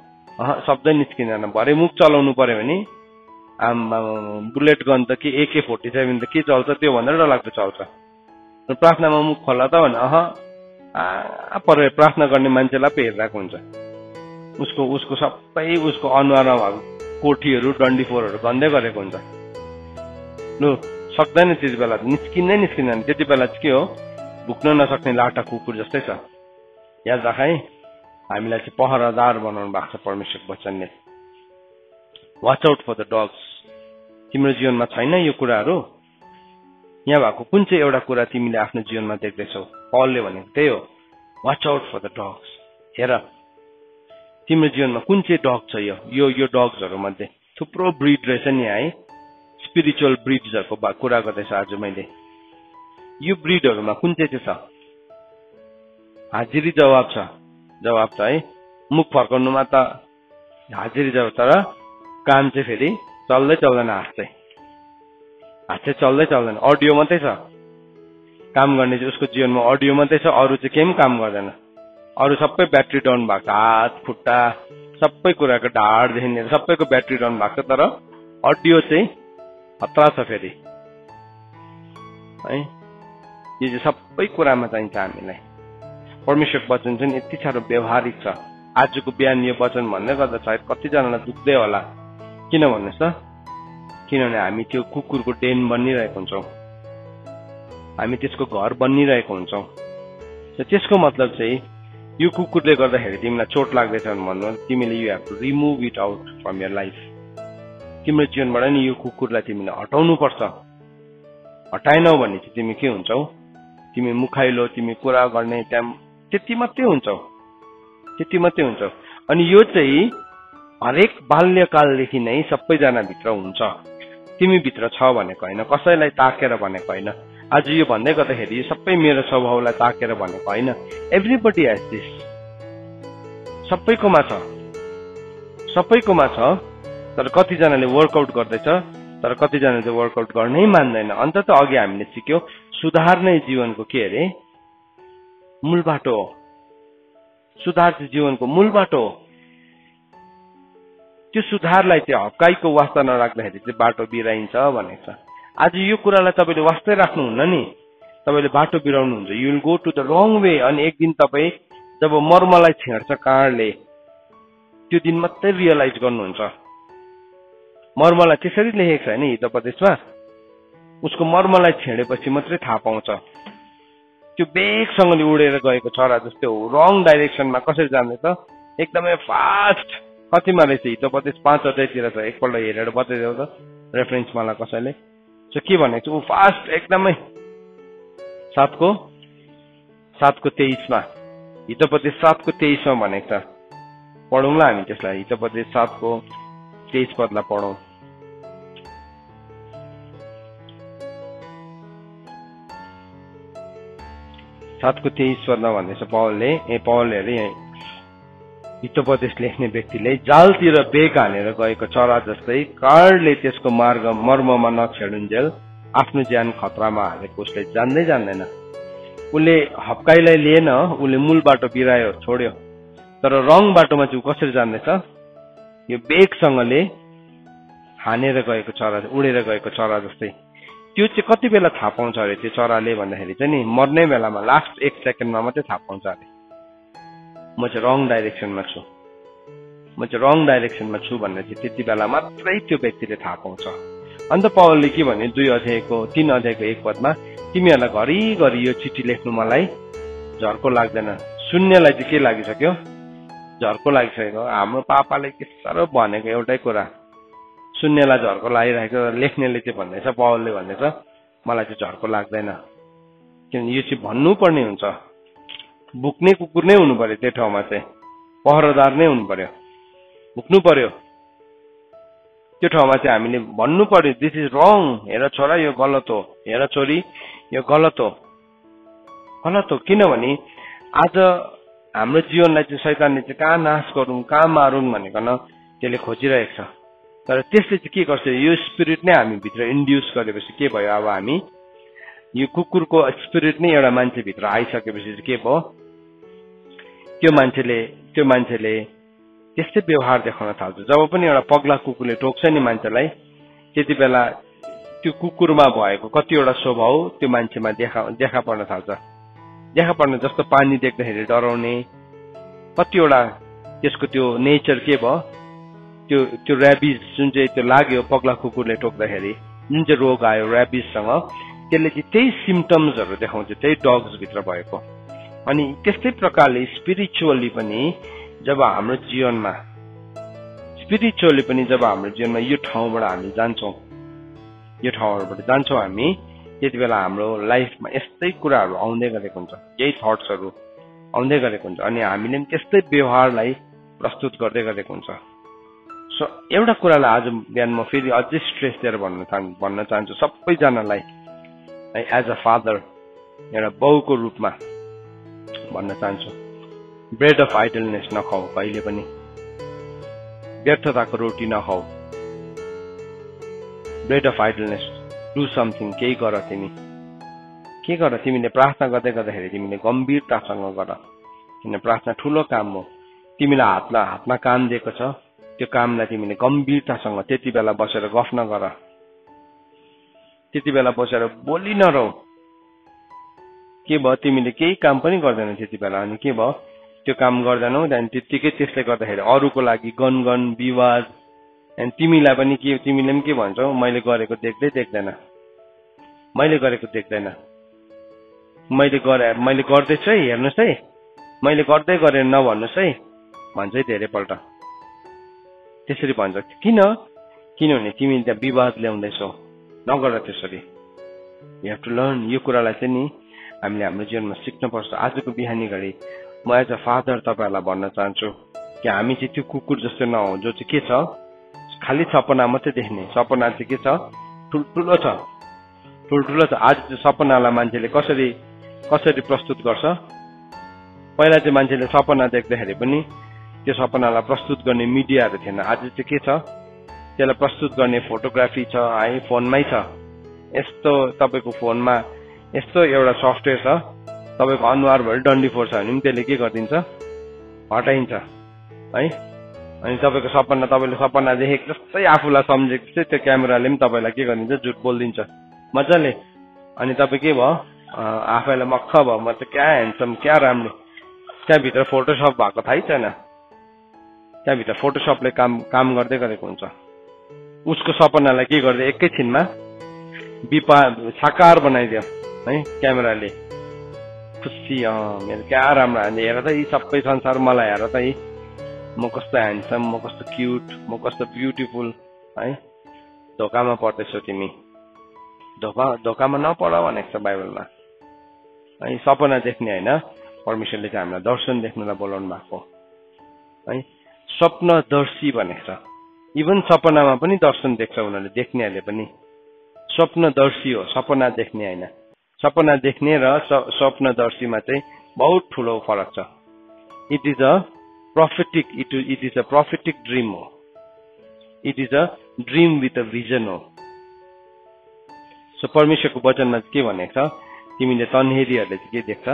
शब्दै निस्किँदैन। भरे मुख चलाउनु पर्यो भने बुलेट गन त के AK-47 त के चल्छ, त्यो भनेर डरलाग्दो चल्छ। प्रार्थनामा मुख खोला त भने पर प्रार्थना गर्ने मान्छेलाई पो हेरिरहेको हुन्छ। उसको सबै उसको अनुहारमा भएको कोठीहरू, डन्डीफोरहरू गन्दै गरेको हुन्छ। लु सक्दैन त्यति बेला, निस्किँदैन। त्यति बेला चाहिँ के हो? भुक्न नसक्ने लाटा कुकुर जस्तै छ। याद राख है, हामीलाई चाहिँ पहरादार बनाउनु भएको छ परमेश्वरको वचनले। Watch out for the dogs. तिम्रो जीवनमा छैन यो कुराहरू? यहाँ भएको कुन चाहिँ एउटा कुरा तिमीले आफ्नो जीवनमा देख्दैछौ? पलले भनेको त्यही हो, watch out for the dogs. हेर तिम्रो जीवनमा कुन चाहिँ डग छ? यो डग्सहरू मध्ये थुप्रो ब्रिड रहेछ नि है, स्पिरिचुअल ब्रिड्सहरूको कुरा गर्दैछ आज मैले। यो ब्रिडहरूमा कुन चाहिँ छ? हाजिरी जवाब छ, जवाब छ है। मुख फर्काउनुमा त हाजिरी जवाब, तर काम चाहिँ फेरि चल्दै चल्दैन। हात चाहिँ चल्दै चल्दैन। अडियो मात्रै छ काम गर्ने चाहिँ, उसको जीवनमा अडियो मात्रै छ, अरू चाहिँ केही पनि काम गर्दैन। अरू सबै ब्याट्री डाउन भएको छ, हात खुट्टा सबै कुराको ढाडदेखि लिएर सबैको ब्याट्री डाउन भएको छ, तर अडियो चाहिँ खतरा छ फेरि है। यो चाहिँ सबै कुरामा चाहिन्छ हामीलाई। परमेश्वरको वचन चाहिँ यति साह्रो व्यवहारिक छ। आजको बिहान यो वचन भन्दै गर्दा सायद कतिजनालाई दुख्दै होला। किन भन्नुहोस् त? किनभने हामी त्यो कुकुरको डेन बनिरहेको हुन्छौँ, हामी त्यसको घर बनिरहेको हुन्छौँ। त्यसको मतलब चाहिँ यो कुकुरले गर्दाखेरि तिमीलाई चोट लाग्दैछ भने भन्नु, तिमीले you have to remove it out from your life. तिम्रो जीवनबाट नि यो कुकुरलाई तिमीले हटाउनु पर्छ। हटाएनौ भने चाहिँ तिमी के हुन्छौ? तिमी मुखाइलो, तिमी कुरा गर्ने, त्यति मात्रै हुन्छौ, त्यति मात्रै हुन्छौ। अनि यो चाहिँ हरेक बाल्यकालदेखि नै सबैजना भित्र हुन्छ। तिमी भित्र छ भनेको होइन, कसैलाई ताकेर भनेको होइन। आज यो भन्दै गर्दाखेरि यो सबै मेरो स्वभावलाई ताकेर भनेको होइन। एभ्रीबडी हेज दिस, सबैकोमा छ, सबैकोमा छ। तर कतिजनाले वर्कआउट गर्दैछ, तर कतिजनाले चाहिँ वर्कआउट गर्नै मान्दैन। अन्तत अघि हामीले सिक्यो, सुधार नै जीवनको के अरे मूल बाटो हो। सुधार चाहिँ जीवनको मूल बाटो हो। त्यो सुधारलाई चाहिँ हप्काईको वास्ता नराख्दाखेरि चाहिँ बाटो बिराइन्छ भनेको छ। आज यो कुरालाई तपाईँले वास्तै राख्नुहुन्न नि, तपाईँले बाटो बिराउनुहुन्छ। You will go to the wrong way. अनि एक दिन तपाईँ जब मर्मलाई छेड्छ काँडले, त्यो दिन मात्रै रियलाइज गर्नुहुन्छ। मर्मलाई त्यसरी लेखेको छ होइन हितोपदेशमा, उसको मर्मलाई छेडेपछि मात्रै थाहा पाउँछ। त्यो बेगसँगले उडेर गएको चरा जस्तै हो, रङ डाइरेक्सनमा कसरी जाँदैछ? एकदमै फास्ट। कतिमा रहेछ? हितोपदेश 5 अध्यायतिर छ, एकपल्ट हेरेर बताइदेऊ त रेफरेन्स मलाई कसैले। के भनेको छ? ऊ फास्ट एकदमै 7:23 हितोपदेश 7 को 23 मा भनेको छ। पढौँला हामी त्यसलाई। हितोपदेश 7 को 23 पदलाई पढौँ। सात को 23 पदमा भन्दैछ पौलले अरे हितोपदेश लेख्ने व्यक्तिले जालतिर बेग हानेर गएको चरा जस्तै काँडले त्यसको मार्ग मर्ममा नछेडुन्जेल आफ्नो ज्यान खतरामा हालेको उसले जान्दैन। उसले हप्काइलाई लिएन, उसले मूल बाटो बिरायो, छोड्यो। तर रङ बाटोमा चाहिँ कसरी जान्दैछ? यो बेगसँगले हानेर गएको चरा, उडेर गएको चरा जस्तै। त्यो चाहिँ कति बेला थाहा पाउँछ अरे त्यो चराले भन्दाखेरि चाहिँ नि मर्ने बेलामा लास्ट 1 सेकेन्डमा मात्रै थाहा पाउँछ अरे म चाहिँ रङ डाइरेक्सनमा छु भनेर चाहिँ त्यति बेला मात्रै त्यो व्यक्तिले थाहा पाउँछ। अन्त पौलले के भने 3 अध्यायको 1 पदमा तिमीहरूलाई घरिघरि यो चिठी लेख्नु मलाई झर्को लाग्दैन। सुन्नेलाई चाहिँ के लागिसक्यो? झर्को लागिसकेको। हाम्रो पापाले के साह्रो भनेको एउटै कुरा, सुन्नेलाई झर्को लागिरहेको, लेख्नेले चाहिँ भन्दैछ, पौलले भन्दैछ मलाई चाहिँ झर्को लाग्दैन। किनभने यो चाहिँ भन्नुपर्ने हुन्छ। बुक्ने कुकुर नै हुनु पर्यो त्यो ठाउँमा चाहिँ, पहरादार नै हुनु पर्यो, बुक्नु पर्यो त्यो ठाउँमा चाहिँ। हामीले भन्नु पर्यो दिस इज रङ, हेर छोरा यो गलत हो, हेर छोरी यो गलत हो। किनभने आज हाम्रो जीवनलाई चाहिँ शैतानले चाहिँ कहाँ नाश गरौँ, कहाँ मारौँ भनेकन त्यसले खोजिरहेको छ। तर त्यसले चाहिँ के गर्छ? यो स्पिरिट नै हामी भित्र इन्ड्युस गरेपछि के भयो? अब हामी यो कुकुरको स्पिरिट नै एउटा मान्छे भित्र आइसकेपछि चाहिँ के भयो? त्यो मान्छेले त्यस्तै व्यवहार देखाउन थाल्छ। जब पनि एउटा पग्ला कुकुरले टोक्छ नि मान्छेलाई, त्यति बेला त्यो कुकुरमा भएको कतिवटा स्वभाव त्यो मान्छेमा देखा पर्न थाल्छ। देखा पर्न जस्तो पानी देख्दाखेरि डराउने, कतिवटा त्यसको त्यो नेचर के भयो? त्यो ऱ्याबिज जुन चाहिँ त्यो लाग्यो पग्ला कुकुरले टोक्दाखेरि, जुन चाहिँ रोग आयो ऱ्याबिजसँग, त्यसले चाहिँ त्यही सिम्टम्सहरू देखाउँछ त्यही डग्स भित्र भएको। अनि त्यस्तै प्रकारले स्पिरिचुअली पनि जब हाम्रो जीवनमा यो ठाउँबाट हामी जान्छौँ, हामी त्यति बेला हाम्रो लाइफमा यस्तै कुराहरू आउँदै गरेको हुन्छ, यही थट्सहरू आउँदै गरेको हुन्छ। अनि हामीले पनि त्यस्तै व्यवहारलाई प्रस्तुत गर्दै गरेको हुन्छ। सो एउटा कुरालाई आज बिहान म फेरि अझै स्ट्रेस दिएर भन्न चाहन्छु सबैजनालाई, एज अ फादर, एउटा बाउको रूपमा भन्न चाहन्छु, ब्रेड अफ आइडलनेस नखाऊ, कहिले पनि व्यर्थताको रोटी नखाऊ। Bread of idleness, do something, केही गर। तिमीले प्रार्थना गर्दाखेरि तिमीले गम्भीरतासँग गर, किन प्रार्थना ठुलो काम हो। तिमीलाई हातमा काम दिएको छ, त्यो कामलाई तिमीले गम्भीरतासँग त्यति बेला बसेर गफ नगर, त्यति बेला बसेर बोली नरहौ। के भयो? तिमीले केही काम पनि गर्दैनौ त्यति बेला। अनि के भयो? त्यो काम गर्दैनौ, त्यहाँदेखि त्यत्तिकै त्यसले गर्दाखेरि अरूको लागि गनगन विवाद। अनि तिमीलाई पनि तिमीले पनि के भन्छौ? मैले गरेको देख्दैन, मैले गर्दैछु है, हेर्नुहोस् है, मैले गर्दै गरेर नभन्नुहोस् है भन्छ है धेरैपल्ट। त्यसरी भन्छ। किनभने तिमी त्यहाँ विवाद ल्याउँदैछौ, नगर त्यसरी। You have to learn. यो कुरालाई चाहिँ नि हामीले हाम्रो जीवनमा सिक्नुपर्छ। आजको बिहानी घडी म एज अ फादर तपाईँहरूलाई भन्न चाहन्छु कि हामी चाहिँ त्यो कुकुर जस्तो नहौ जो चाहिँ के छ, खालि सपना मात्रै देख्ने। सपना चाहिँ के छ? ठुल्ठुलो छ। आज त्यो सपनालाई मान्छेले कसरी प्रस्तुत गर्छ? पहिला चाहिँ मान्छेले सपना देख्दाखेरि पनि त्यो सपनालाई प्रस्तुत गर्ने मिडियाहरू थिएन। आज चाहिँ के छ? त्यसलाई प्रस्तुत गर्ने फोटोग्राफी छ, है, फोनमै छ। यस्तो तपाईँको फोनमा यस्तो एउटा सफ्टवेयर छ, तपाईँको अनुहारभरि डन्डीफोर छ भने पनि त्यसले के गरिदिन्छ? हटाइन्छ है। अनि तपाईँले सपना देखेको जस्तै आफूलाई सम्झेको जस्तै त्यो क्यामेराले पनि तपाईँलाई के गरिदिन्छ? झुट बोलिदिन्छ मजाले। अनि तपाईँ के भयो? आफैलाई मक्ख भयो, म त क्या ह्यान्डसम, क्या राम्रो। त्यहाँभित्र फोटोसप भएको थाहै छैन। त्यहाँभित्र फोटोसपले काम गर्दै गरेको हुन्छ। उसको सपनालाई के गर्दै एकैछिनमा साकार बनाइदियो है क्यामेराले। खुसी, मेरो क्या राम्रो, हेर त यी सबै संसार मलाई हेर त, यी म कस्तो ह्यान्डसम, म कस्तो क्युट, म कस्तो ब्युटिफुल है। धोकामा पर्दैछौ तिमी, धोकामा नपड भनेको छ बाइबलमा है। सपना देख्ने होइन, परमेश्वरले चाहिँ हामीलाई दर्शन देख्नलाई बोलाउनु भएको है। स्वप्नदर्शी भनेको छ। इभन सपनामा पनि दर्शन देख्छ उनीहरूले, देख्नेहरूले पनि। स्वप्नदर्शी हो, सपना देख्ने होइन। सपना देख्ने र स्वप्नदर्शीमा चाहिँ बहुत ठुलो फरक छ। It is a prophetic dream हो। It is a dream with a vision हो। सो परमेश्वरको वचनमा के भनेको छ, तिमीले तन्हेरीहरूले चाहिँ के देख्छ,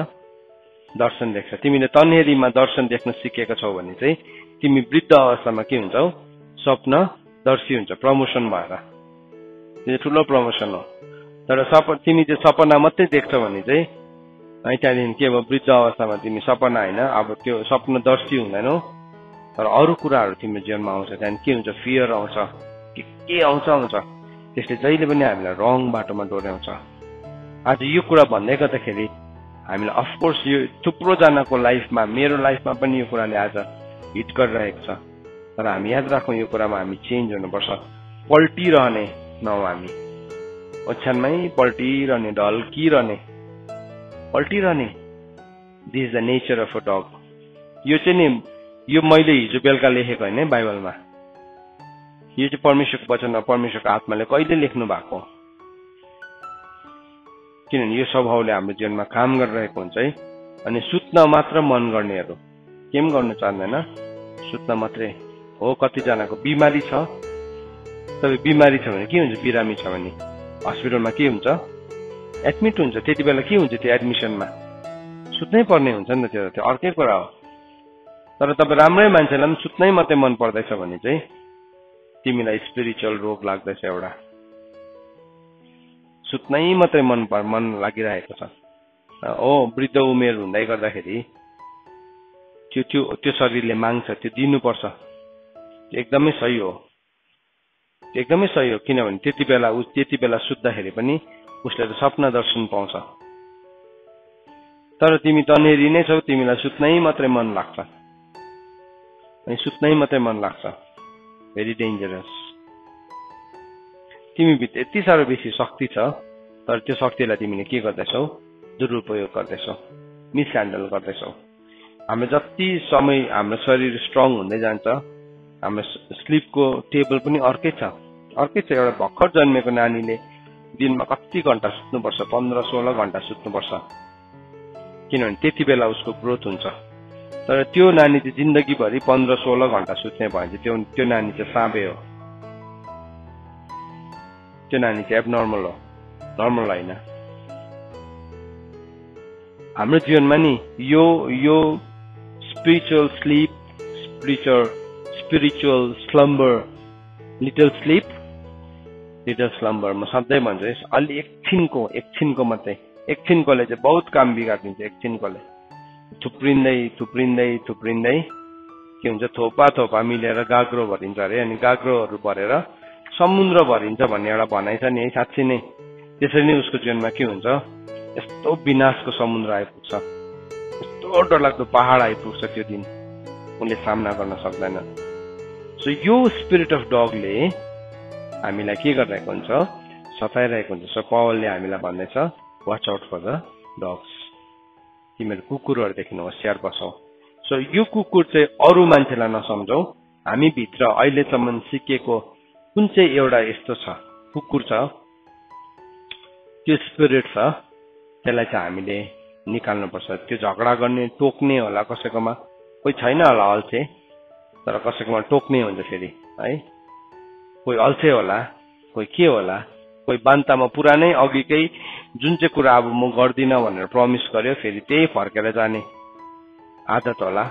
दर्शन देख्छ। तिमीले तन्हेरीमा दर्शन देख्न सिकेको छौ भने चाहिँ तिमी वृद्ध अवस्थामा के हुन्छौ, स्वप्नदर्शी हुन्छ, प्रमोसन भएर। यो ठुलो प्रमोसन हो। तर तिमी चाहिँ सपना मात्रै देख्छौ भने चाहिँ है, त्यहाँदेखि के भयो, वृद्ध अवस्थामा तिमी सपना होइन, अब त्यो स्वप्नदर्शी हुँदैनौ, तर अरू कुराहरू तिम्रो जीवनमा आउँछ। त्यहाँदेखि के हुन्छ, फियर आउँछ, के आउँछ। त्यसले जहिले पनि हामीलाई रङ बाटोमा डोर्याउँछ। आज यो कुरा भन्दै गर्दाखेरि हामीलाई अफकोर्स यो थुप्रोजनाको लाइफमा, मेरो लाइफमा पनि यो कुराले आज हिट गरिरहेको छ। तर हामी याद राखौँ, यो कुरामा हामी चेन्ज हुनुपर्छ। पल्टिरहने नहौँ हामी, ओछ्यानमै पल्टिरहने, ढल्किरहने, पल्टिरहने। This is the nature of a dog. यो चाहिँ नि, यो मैले हिजो बेलुका लेखेको होइन है बाइबलमा। यो चाहिँ परमेश्वरको वचनमा परमेश्वरको आत्माले कहिले लेख्नु भएको, किनभने यो स्वभावले हाम्रो जीवनमा काम गरिरहेको हुन्छ है। अनि सुत्न मात्र मन गर्नेहरू के पनि गर्नु चाहँदैन, सुत्न मात्रै हो। कतिजनाको बिमारी छ, तपाईँ बिमारी छ भने के हुन्छ, बिरामी छ भने हस्पिटलमा के हुन्छ, एडमिट हुन्छ। त्यति बेला के हुन्छ, त्यो एडमिसनमा सुत्नै पर्ने हुन्छ नि त, त्यो अर्कै कुरा हो। तर तपाईँ राम्रै मान्छेलाई पनि सुत्नै मात्रै मन पर्दैछ भने चाहिँ तिमीलाई स्पिरिचुअल रोग लाग्दैछ एउटा। सुत्नै मात्रै मन लागिरहेको छ हो। वृद्ध उमेर हुँदै गर्दाखेरि त्यो शरीरले माग्छ, त्यो दिनुपर्छ। एकदमै सही हो, एकदमै सही हो। किनभने त्यति बेला सुत्दाखेरि पनि उसले त सपना दर्शन पाउँछ। तर तिमी तन्हेरी नै छौ, तिमीलाई सुत्नै मात्रै मन लाग्छ, अनि सुत्नै मात्रै मन लाग्छ। Very dangerous. तिमीभित्र यति साह्रो बेसी शक्ति छ, तर त्यो शक्तिलाई तिमीले के गर्दैछौ, दुरुपयोग गर्दैछौ, मिसह्यान्डल गर्दैछौ। हाम्रो जति समय हाम्रो शरीर स्ट्रङ हुँदै जान्छ, हाम्रो स्लिपको टेबल पनि अर्कै छ। एउटा भर्खर जन्मेको नानीले दिनमा कति घण्टा सुत्नुपर्छ, 15-16 घण्टा सुत्नुपर्छ, किनभने त्यति बेला उसको ग्रोथ हुन्छ। तर त्यो नानी चाहिँ जिन्दगीभरि 15-16 घण्टा सुत्ने भयो भने त्यो नानी चाहिँ साँबे हो, त्यो नानी चाहिँ एबनर्मल हो, नर्मल होइन। हाम्रो जीवनमा नि यो spiritual sleep, spiritual slumber, little sleep, little slumber, म सधैँ भन्छु अलि एकछिनको मात्रै, एकछिनकोले चाहिँ बहुत काम बिगारिदिन्छ। एकछिनकोले थुप्रिँदै के हुन्छ, थोपा मिलेर गाग्रो भरिन्छ अरे, अनि गाग्रोहरू भरेर समुद्र भरिन्छ भन्ने एउटा भनाइ छ नि है। साँच्चै नै त्यसरी नै उसको जीवनमा के हुन्छ, यस्तो विनाशको समुद्र आइपुग्छ, यस्तो डरलाग्दो पहाड आइपुग्छ, त्यो दिन उनले सामना गर्न सक्दैन। सो यो स्पिरिट अफ डगले हामीलाई के गरिरहेको हुन्छ, सताइरहेको हुन्छ। सो पावलले हामीलाई भन्दैछ, watch out for the dogs, तिमीहरू कुकुरहरूदेखि होसियार बसौ। सो यो कुकुर चाहिँ अरू मान्छेलाई नसम्झौ, हामी भित्र अहिलेसम्म सिकेको कुन चाहिँ एउटा यस्तो छ, कुकुर छ, त्यो स्पिरिट छ, त्यसलाई चाहिँ हामीले निकाल्नुपर्छ। त्यो झगडा गर्ने, टोक्ने होला कसैकोमा, कोही छैन होला अल्छे, तर कसैकोमा टोक्ने हुन्छ फेरि है। कोही अल्छे होला, कोही के होला, कोही बान्तामा पुरानै अघिकै जुन चाहिँ कुरा अब म गर्दिनँ भनेर प्रमिस गर्यो, फेरि त्यही फर्केर जाने आदत होला।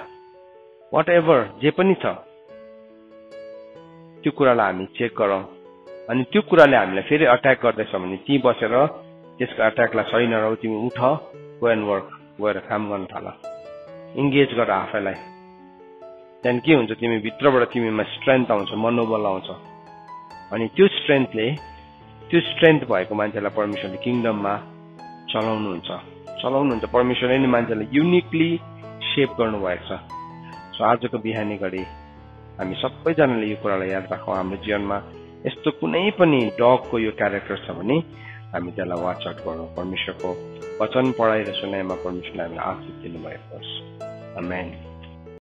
वाट एभर जे पनि छ, त्यो कुरालाई हामी चेक गरौँ। अनि त्यो कुराले हामीलाई फेरि अट्याक गर्दैछ भने ती बसेर त्यसको अट्याकलाई सही नरहौ, तिमी उठ, गो एन्ड वर्क, गएर काम गर्न थाल, इङ्गेज गर आफैलाई। त्यहाँदेखि के हुन्छ, तिमी भित्रबाट तिमीमा स्ट्रेन्थ आउँछ, मनोबल आउँछ। अनि त्यो स्ट्रेन्थ भएको मान्छेलाई परमेश्वरले किङडममा चलाउनुहुन्छ। परमेश्वरले नै मान्छेलाई युनिकली सेप गर्नुभएको छ। सो आजको बिहानी घडी हामी सबैजनाले यो कुरालाई याद राखौँ। हाम्रो जीवनमा यस्तो कुनै पनि डगको यो क्यारेक्टर छ भने हामी त्यसलाई वाच आउट गरौँ। परमेश्वरको वचन पढाइ र सुनाइमा परमेश्वरले हामीलाई आशिष दिनुभएको होस्। आमेन।